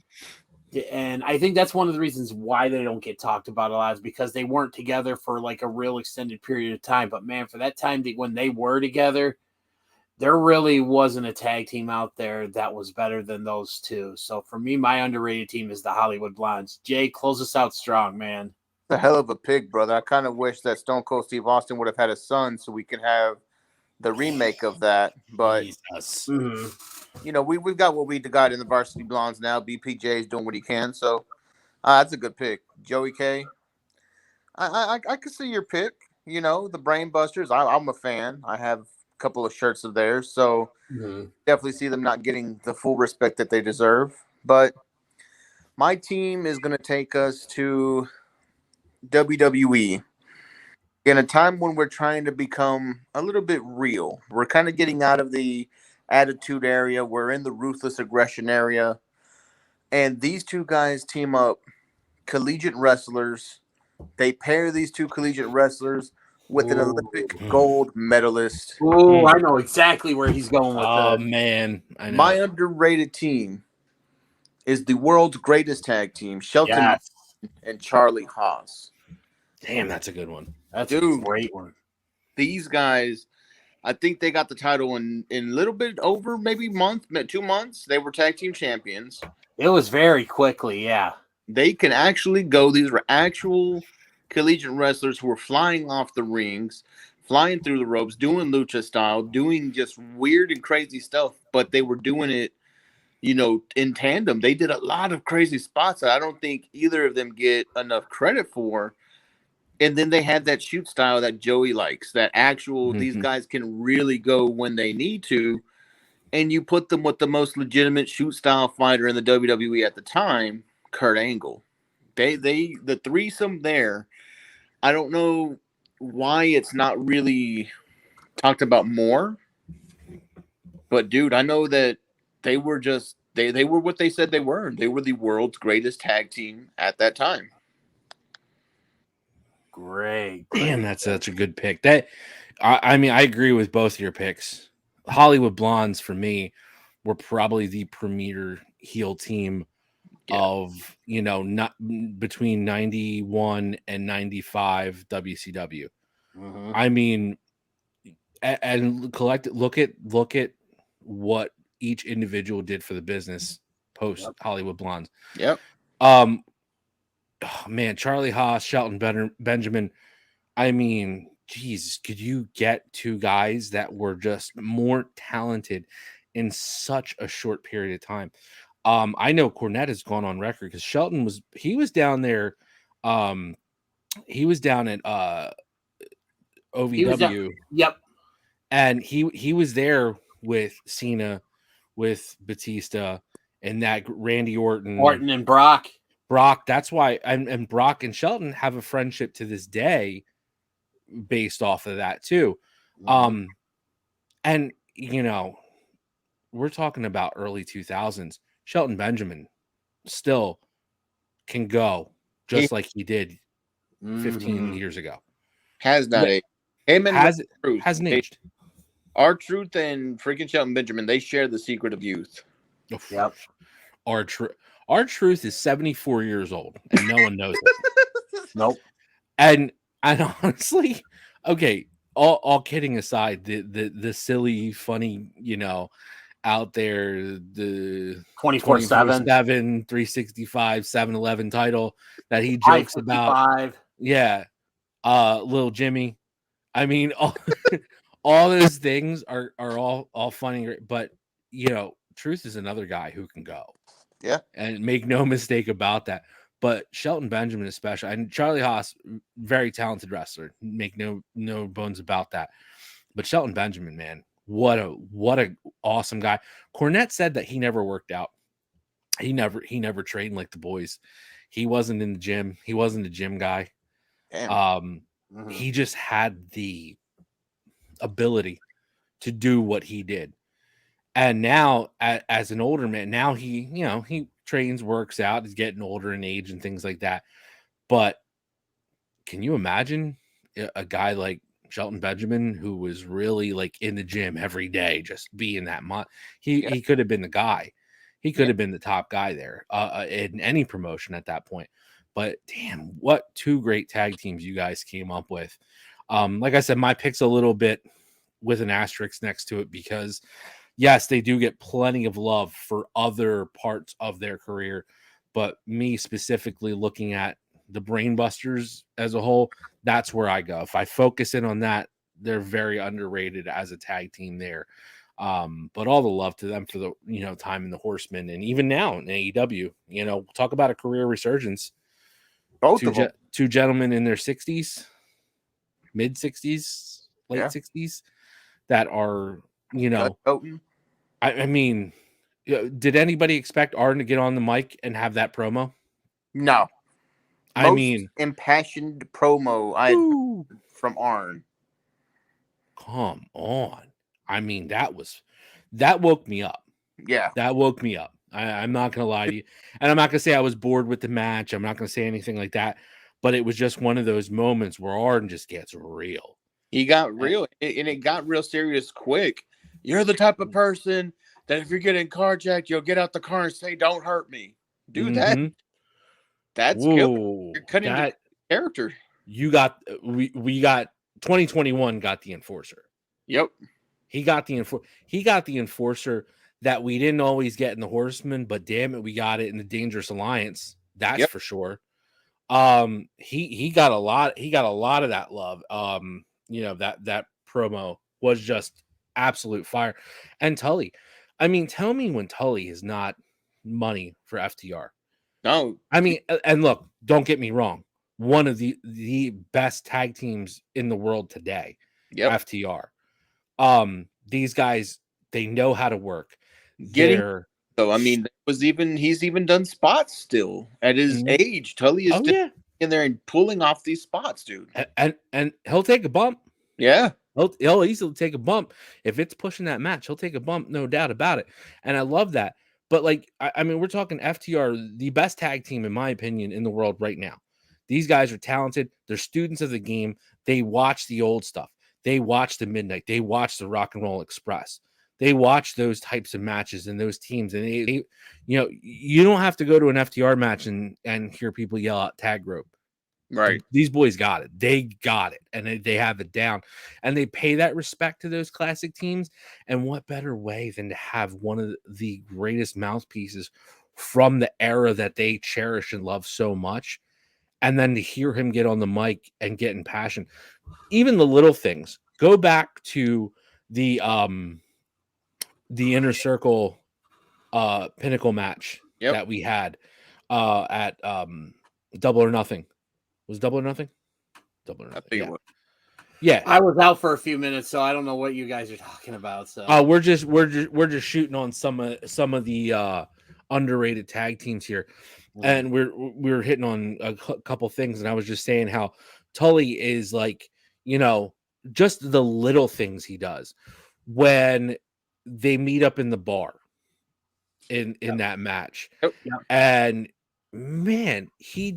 And I think that's one of the reasons why they don't get talked about a lot is because they weren't together for like a real extended period of time. But man, for that time when they were together, there really wasn't a tag team out there that was better than those two. So for me, my underrated team is the Hollywood Blondes. Jay, close us out strong, man. A hell of a pick, brother. I kind of wish that Stone Cold Steve Austin would have had a son so we could have the remake of that. But Jesus. we've got what we got in the Varsity Blondes now. BPJ is doing what he can, so that's a good pick. Joey K. I could see your pick. The Brain Busters. I'm a fan. I have a couple of shirts of theirs, so definitely see them not getting the full respect that they deserve. But my team is going to take us to WWE in a time when we're trying to become a little bit real. We're kind of getting out of the attitude area. We're in the ruthless aggression area. And these two guys team up, collegiate wrestlers. They pair these two collegiate wrestlers with an Olympic gold medalist. Oh, I know exactly where he's going with Oh, this. man. I know. My underrated team is the world's greatest tag team, Shelton and Charlie Haas. Damn, that's a good one. That's a great one. These guys, I think they got the title in a little bit over maybe 2 months. They were tag team champions. It was very quickly, yeah. They can actually go. These were actual collegiate wrestlers who were flying off the rings, flying through the ropes, doing lucha style, doing just weird and crazy stuff. But they were doing it, in tandem. They did a lot of crazy spots that I don't think either of them get enough credit for. And then they had that shoot style that Joey likes, that actual, these guys can really go when they need to. And you put them with the most legitimate shoot style fighter in the WWE at the time, Kurt Angle. The threesome there, I don't know why it's not really talked about more. But dude, I know that they were just, they were what they said they were. They were the world's greatest tag team at that time. Great. Damn, that's such a good pick. I agree with both of your picks. Hollywood Blondes for me were probably the premier heel team of not between 91 and 95 WCW. I mean, and look at what each individual did for the business post Hollywood Blondes. Yep. Oh, man, Charlie Haas, Shelton Benjamin. I mean, Jesus, could you get two guys that were just more talented in such a short period of time? I know Cornette has gone on record because Shelton was down there. He was down at OVW. Yep. And he was there with Cena, with Batista, and that Randy Orton and Brock. That's why, and Brock and Shelton have a friendship to this day based off of that too. And we're talking about early 2000s. Shelton Benjamin still can go just like he did 15 years ago. Has not aged. Him and hasn't aged. R-Truth and freaking Shelton Benjamin, they share the secret of youth. Yep. R-Truth is 74 years old, and no one knows it. Nope. And honestly, okay, all kidding aside, the silly, funny, out there, the 24/7, 365, 7-Eleven title that he jokes about. Yeah. Little Jimmy. I mean, all those things are all funny, but Truth is another guy who can go. Yeah. And make no mistake about that. But Shelton Benjamin especially, and Charlie Haas, very talented wrestler. Make no bones about that. But Shelton Benjamin, man, what a awesome guy. Cornette said that he never worked out. He never trained like the boys. He wasn't in the gym. He wasn't a gym guy. He just had the ability to do what he did. And now, as an older man, now he trains, works out. He's getting older in age and things like that. But can you imagine a guy like Shelton Benjamin, who was really like in the gym every day, just being that he could have been the guy. He could have been the top guy there in any promotion at that point. But damn, what two great tag teams you guys came up with. Like I said, my pick's a little bit with an asterisk next to it because, yes, they do get plenty of love for other parts of their career. But me specifically looking at the Brainbusters as a whole, that's where I go. If I focus in on that, they're very underrated as a tag team there. But all the love to them for the time in the Horsemen, and even now in AEW, talk about a career resurgence. Both of them. Two gentlemen in their 60s, mid 60s, late 60s, that are I mean, did anybody expect Arn to get on the mic and have that promo? No. I mean, impassioned promo from Arn. Come on. I mean, that woke me up. Yeah. That woke me up. I'm not going to lie to you. And I'm not going to say I was bored with the match. I'm not going to say anything like that. But it was just one of those moments where Arn just gets real. He got real, and it got real serious quick. You're the type of person that if you're getting carjacked, you'll get out the car and say, "Don't hurt me." Do that. That's good. You're cutting the character. You got we got 2021 got the enforcer. Yep. He got the enforcer that we didn't always get in the Horsemen, but damn it, we got it in the Dangerous Alliance. That's for sure. He got a lot of that love. That promo was just absolute fire. And Tully, I mean, tell me when Tully is not money for FTR. No. I mean, and look, don't get me wrong. One of the best tag teams in the world today. Yep. FTR. These guys, they know how to work. So I mean, he's even done spots still at his age. Tully is still in there and pulling off these spots, dude. And he'll take a bump. Yeah. He'll easily take a bump. If it's pushing that match, he'll take a bump, no doubt about it. And I love that. But like, I mean, we're talking FTR, the best tag team, in my opinion, in the world right now. These guys are talented. They're students of the game. They watch the old stuff. They watch the Midnight. They watch the Rock and Roll Express. They watch those types of matches and those teams. And they you don't have to go to an FTR match and hear people yell out tag rope. Right. These boys got it. They got it. And they have it down. And they pay that respect to those classic teams. And what better way than to have one of the greatest mouthpieces from the era that they cherish and love so much. And then to hear him get on the mic and get in passion. Even the little things. Go back to the Inner Circle Pinnacle match that we had at Double or Nothing. Was Double or Nothing? Double or Nothing. Yeah. I was out for a few minutes, so I don't know what you guys are talking about. So we're just shooting on some of the underrated tag teams here, and we're hitting on a couple things, and I was just saying how Tully is like, just the little things he does when they meet up in the bar in that match, and man, he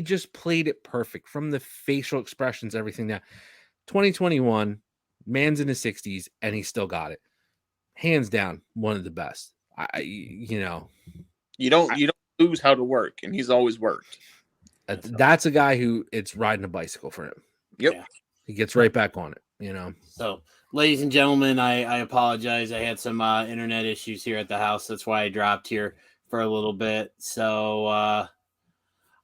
just played it perfect from the facial expressions, everything. That 2021, man's in his 60s and he still got it, hands down, one of the best. You don't lose how to work, and he's always worked. That's a guy who it's riding a bicycle for him. Yep. Yeah. He gets right back on it. So, ladies and gentlemen, I apologize. I had some internet issues here at the house. That's why I dropped here for a little bit. So I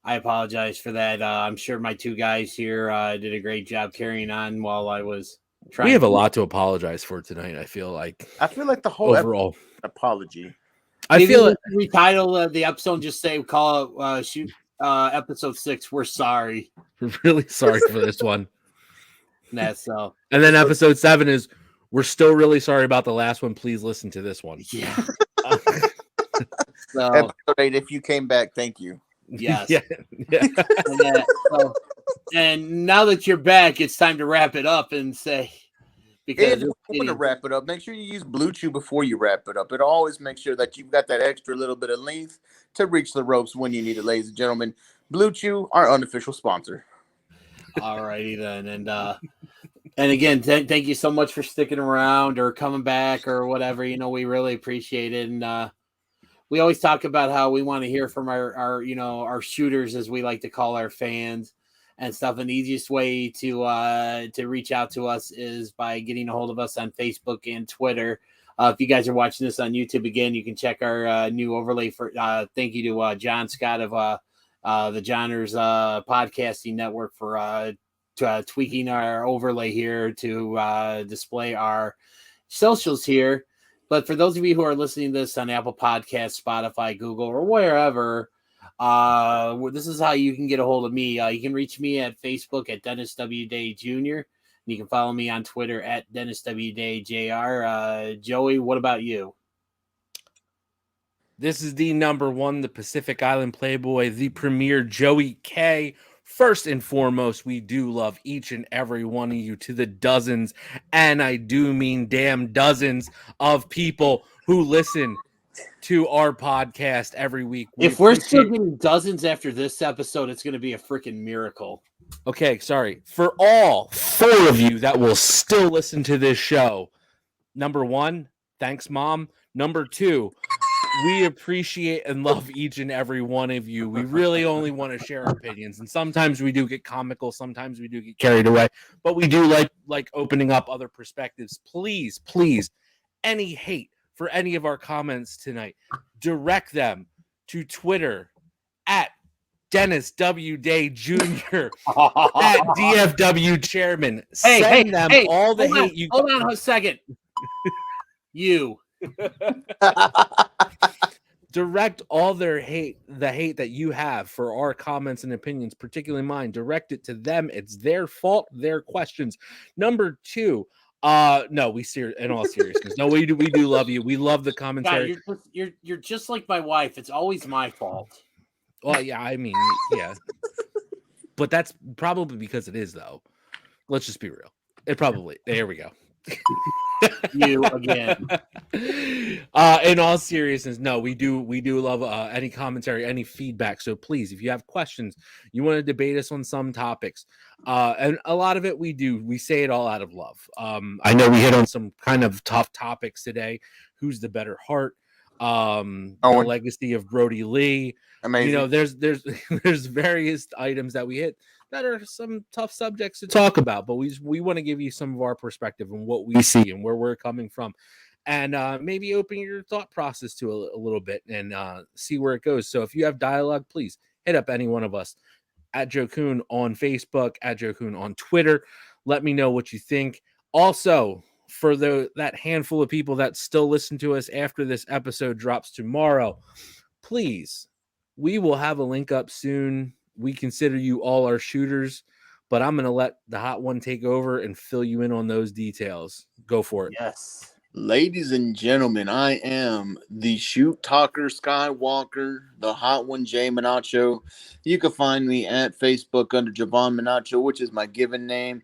apologize for that. I'm sure my two guys here did a great job carrying on while I was trying. We have a lot to apologize for tonight. I feel like the whole overall apology. I feel like we title the episode and just say call it episode 6. We're sorry. We're really sorry for this one. That's so. And then episode 7 is we're still really sorry about the last one. Please listen to this one. Yeah. So, episode 8, if you came back, thank you. Yes. Yeah. And now that you're back, it's time to wrap it up and say, because if you want to wrap it up, make sure you use Blue Chew before you wrap it up. It always makes sure that you've got that extra little bit of length to reach the ropes when you need it, ladies and gentlemen. Blue Chew, our unofficial sponsor. All righty then. And again, thank you so much for sticking around or coming back or whatever. We really appreciate it. And we always talk about how we want to hear from our shooters, as we like to call our fans and stuff. And the easiest way to reach out to us is by getting a hold of us on Facebook and Twitter. If you guys are watching this on YouTube, again, you can check our new overlay for thank you to John Scott of the Johners podcasting network for tweaking our overlay here to display our socials here. But for those of you who are listening to this on Apple Podcasts, Spotify, Google, or wherever, this is how you can get a hold of me. You can reach me at Facebook at Dennis W. Day Jr. You can follow me on Twitter at Dennis W. Day Jr. Joey, what about you? This is the number one, the Pacific Island Playboy, the premier Joey K. First and foremost, we do love each and every one of you to the dozens, and I do mean damn dozens of people who listen to our podcast every week. If we're still getting dozens after this episode, it's going to be a freaking miracle. Okay, sorry. For all 4 of you that will still listen to this show, number 1, thanks, Mom. Number 2, we appreciate and love each and every one of you. We really only want to share our opinions, and sometimes we do get comical, sometimes we do get carried away, but we do like opening up other perspectives. Please, any hate for any of our comments tonight, direct them to Twitter at Dennis W. Day Jr. at DFW Chairman. Send them all the hate you. Hold on a second. You. Direct all the hate that you have for our comments and opinions, particularly mine. Direct it to them. It's their fault, their questions. Number 2, no, in all seriousness, no, we do love you. We love the commentary. God, you're just like my wife. It's always my fault. Well, yeah, I mean, yeah, but that's probably because it is, though. Let's just be real. It probably. There we go. You again. In all seriousness, no, we do love any commentary, any feedback. So please, if you have questions, you want to debate us on some topics, and a lot of it we say it all out of love. I know we hit on some kind of tough topics today. Who's the better heart? The legacy of Brodie Lee. Amazing. There's various items that we hit that are some tough subjects to talk about, but we want to give you some of our perspective and what we see and where we're coming from, and maybe open your thought process to a little bit and see where it goes. So if you have dialogue, please hit up any one of us at Joe Kuhn on Facebook, at Joe Kuhn on Twitter. Let me know what you think. Also, for that handful of people that still listen to us after this episode drops tomorrow, please, we will have a link up soon. We consider you all our shooters, but I'm going to let the hot one take over and fill you in on those details. Go for it. Yes. Ladies and gentlemen, I am the Shoot Talker Skywalker, the hot one, Jay Minacho. You can find me at Facebook under Javon Minacho, which is my given name.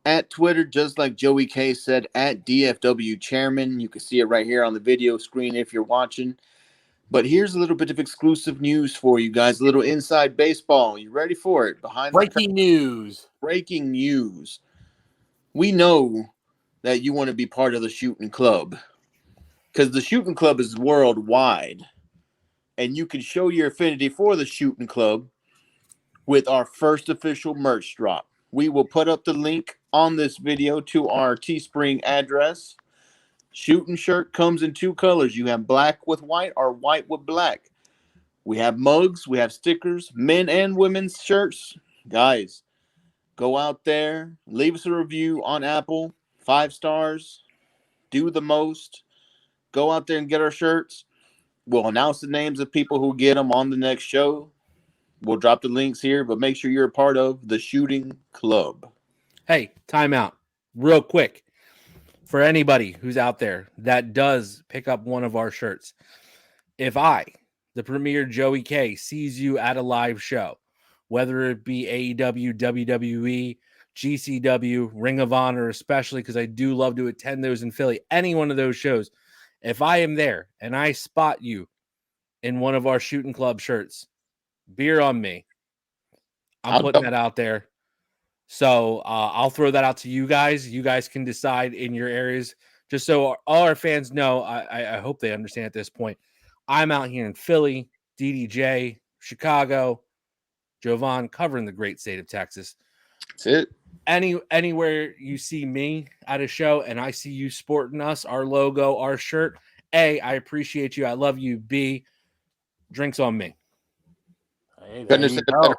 At Twitter, just like Joey K said, at DFW Chairman. You can see it right here on the video screen if you're watching. But here's a little bit of exclusive news for you guys, a little inside baseball. You ready for it? Breaking news. Breaking news. We know that you want to be part of the Shootin' Club because the Shootin' Club is worldwide. And you can show your affinity for the Shootin' Club with our first official merch drop. We will put up the link on this video to our Teespring address. Shootin' shirt comes in 2 colors. You have black with white or white with black. We have mugs. We have stickers, men and women's shirts. Guys, go out there. Leave us a review on Apple. 5 stars. Do the most. Go out there and get our shirts. We'll announce the names of people who get them on the next show. We'll drop the links here, but make sure you're a part of the Shootin' Club. Hey, time out. Real quick. For anybody who's out there that does pick up one of our shirts, if I, the premier Joey K, sees you at a live show, whether it be AEW, WWE, GCW, Ring of Honor, especially because I do love to attend those in Philly, any one of those shows, if I am there and I spot you in one of our Shootin' Club shirts, beer on me. I'm putting that out there. So I'll throw that out to you guys. You guys can decide in your areas. Just so all our fans know, I hope they understand at this point. I'm out here in Philly, DDJ, Chicago, Jovan covering the great state of Texas. That's it. Anywhere you see me at a show and I see you sporting us, our logo, our shirt, A, I appreciate you. I love you. B, drinks on me. Hey, there Couldn't have you said it go. better.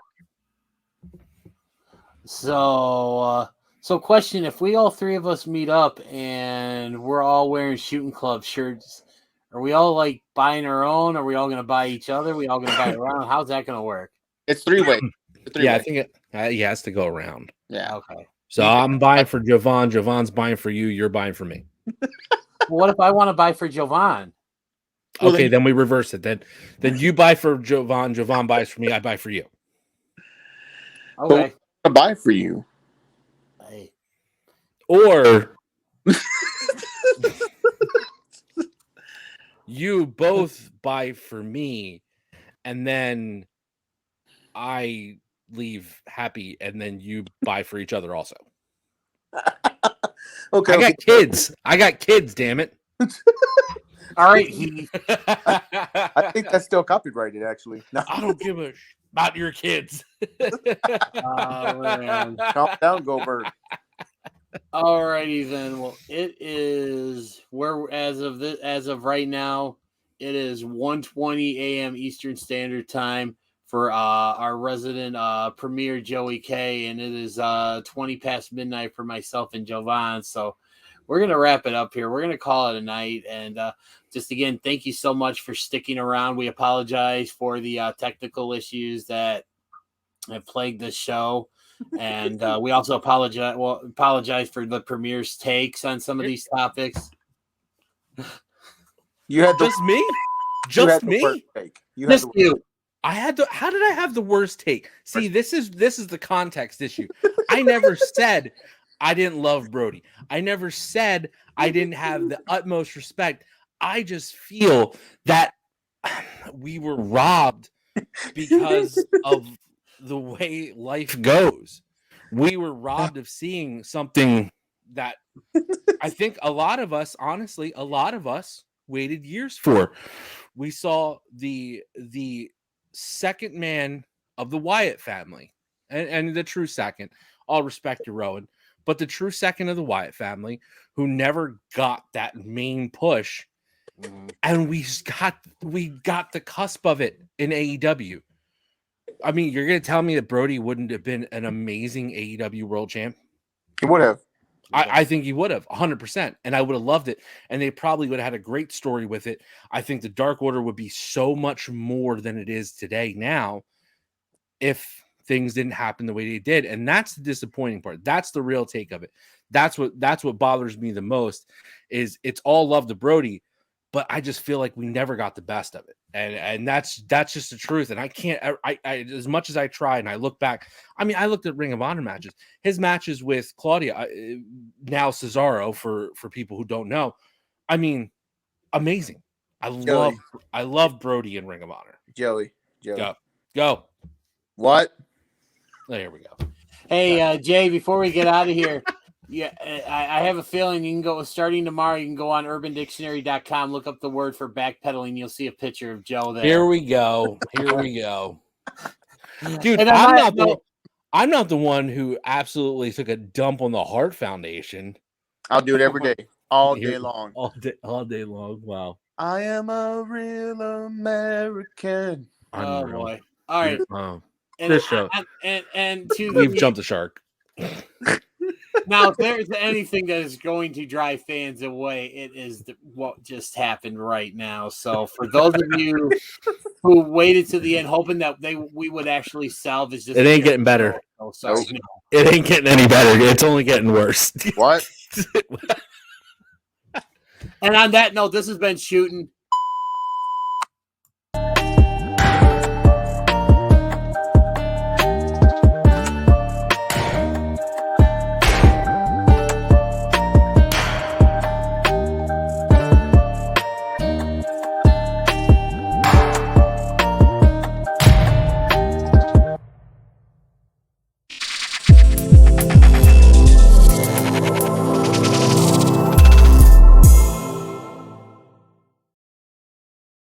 So question: if we all three of us meet up and we're all wearing Shootin' Club shirts, are we all like buying our own? Are we all going to buy each other? Are we all going to buy it around? How's that going to work? It's three-way. Yeah, I think it has to go around. Yeah. Okay. So I'm buying for Jovan. Jovan's buying for you. You're buying for me. Well, what if I want to buy for Jovan? Well, Okay, then we reverse it. Then you buy for Jovan. Jovan buys for me. I buy for you. Okay. I'll buy for you. Hey. Or you both buy for me, and then I leave happy, and then you buy for each other also. Okay. I got kids, damn it. All right. He. I think that's still copyrighted, actually. No, I don't give a about your kids. Man. calm down, Goldberg. Alrighty then. Well, it is as of right now, it is 1:20 a.m. Eastern Standard Time for our resident premier Joey K, and it is 20 past midnight for myself and Jovan. So we're gonna wrap it up here. We're gonna call it a night, and just again, thank you so much for sticking around. We apologize for the technical issues that have plagued this show. And we also apologize for the premier's takes on some of these topics. You had the, Just me? you Just had the me? worst take. You had Just the you. I had the how did I have the worst take? See, this is the context issue. I never said I didn't love Brodie. I never said I didn't have the utmost respect. I just feel that we were robbed because of the way life goes. We were robbed of seeing something that I think a lot of us, honestly, waited years for. We saw the second man of the Wyatt family, and the true second. All respect to Rowan, but the true second of the Wyatt family, who never got that main push, and we got the cusp of it in AEW. I mean, you're going to tell me that Brodie wouldn't have been an amazing AEW world champ? He would have. I think he would have 100%. And I would have loved it. And they probably would have had a great story with it. I think the Dark Order would be so much more than it is today now if things didn't happen the way they did. And that's the disappointing part. That's the real take of it. That's what bothers me the most is it's all love to Brodie, but I just feel like we never got the best of it. And that's just the truth. And I can't, I as much as I try and I look back, I mean, I looked at Ring of Honor matches, his matches with Claudia, now Cesaro for people who don't know. I mean, amazing. I love Brodie in Ring of Honor. Joey. Go. What? There we go. Hey, Jay, before we get out of here, yeah, I have a feeling you can go starting tomorrow. You can go on urbandictionary.com, look up the word for backpedaling. You'll see a picture of Joe there. Here we go. Dude, And I'm not the one who absolutely took a dump on the Heart Foundation. I'll do it every day. All day long. All day long. Wow. I am a real American. Oh, Unreal. boy. All right. And, This show. and to We've jumped the shark. now, if there's anything that is going to drive fans away, it is what just happened right now. So, for those of you who waited to the end, hoping that we would actually salvage this, It ain't getting better. Oh, sorry. No. It ain't getting any better. It's only getting worse. What? And on that note, this has been Shootin'.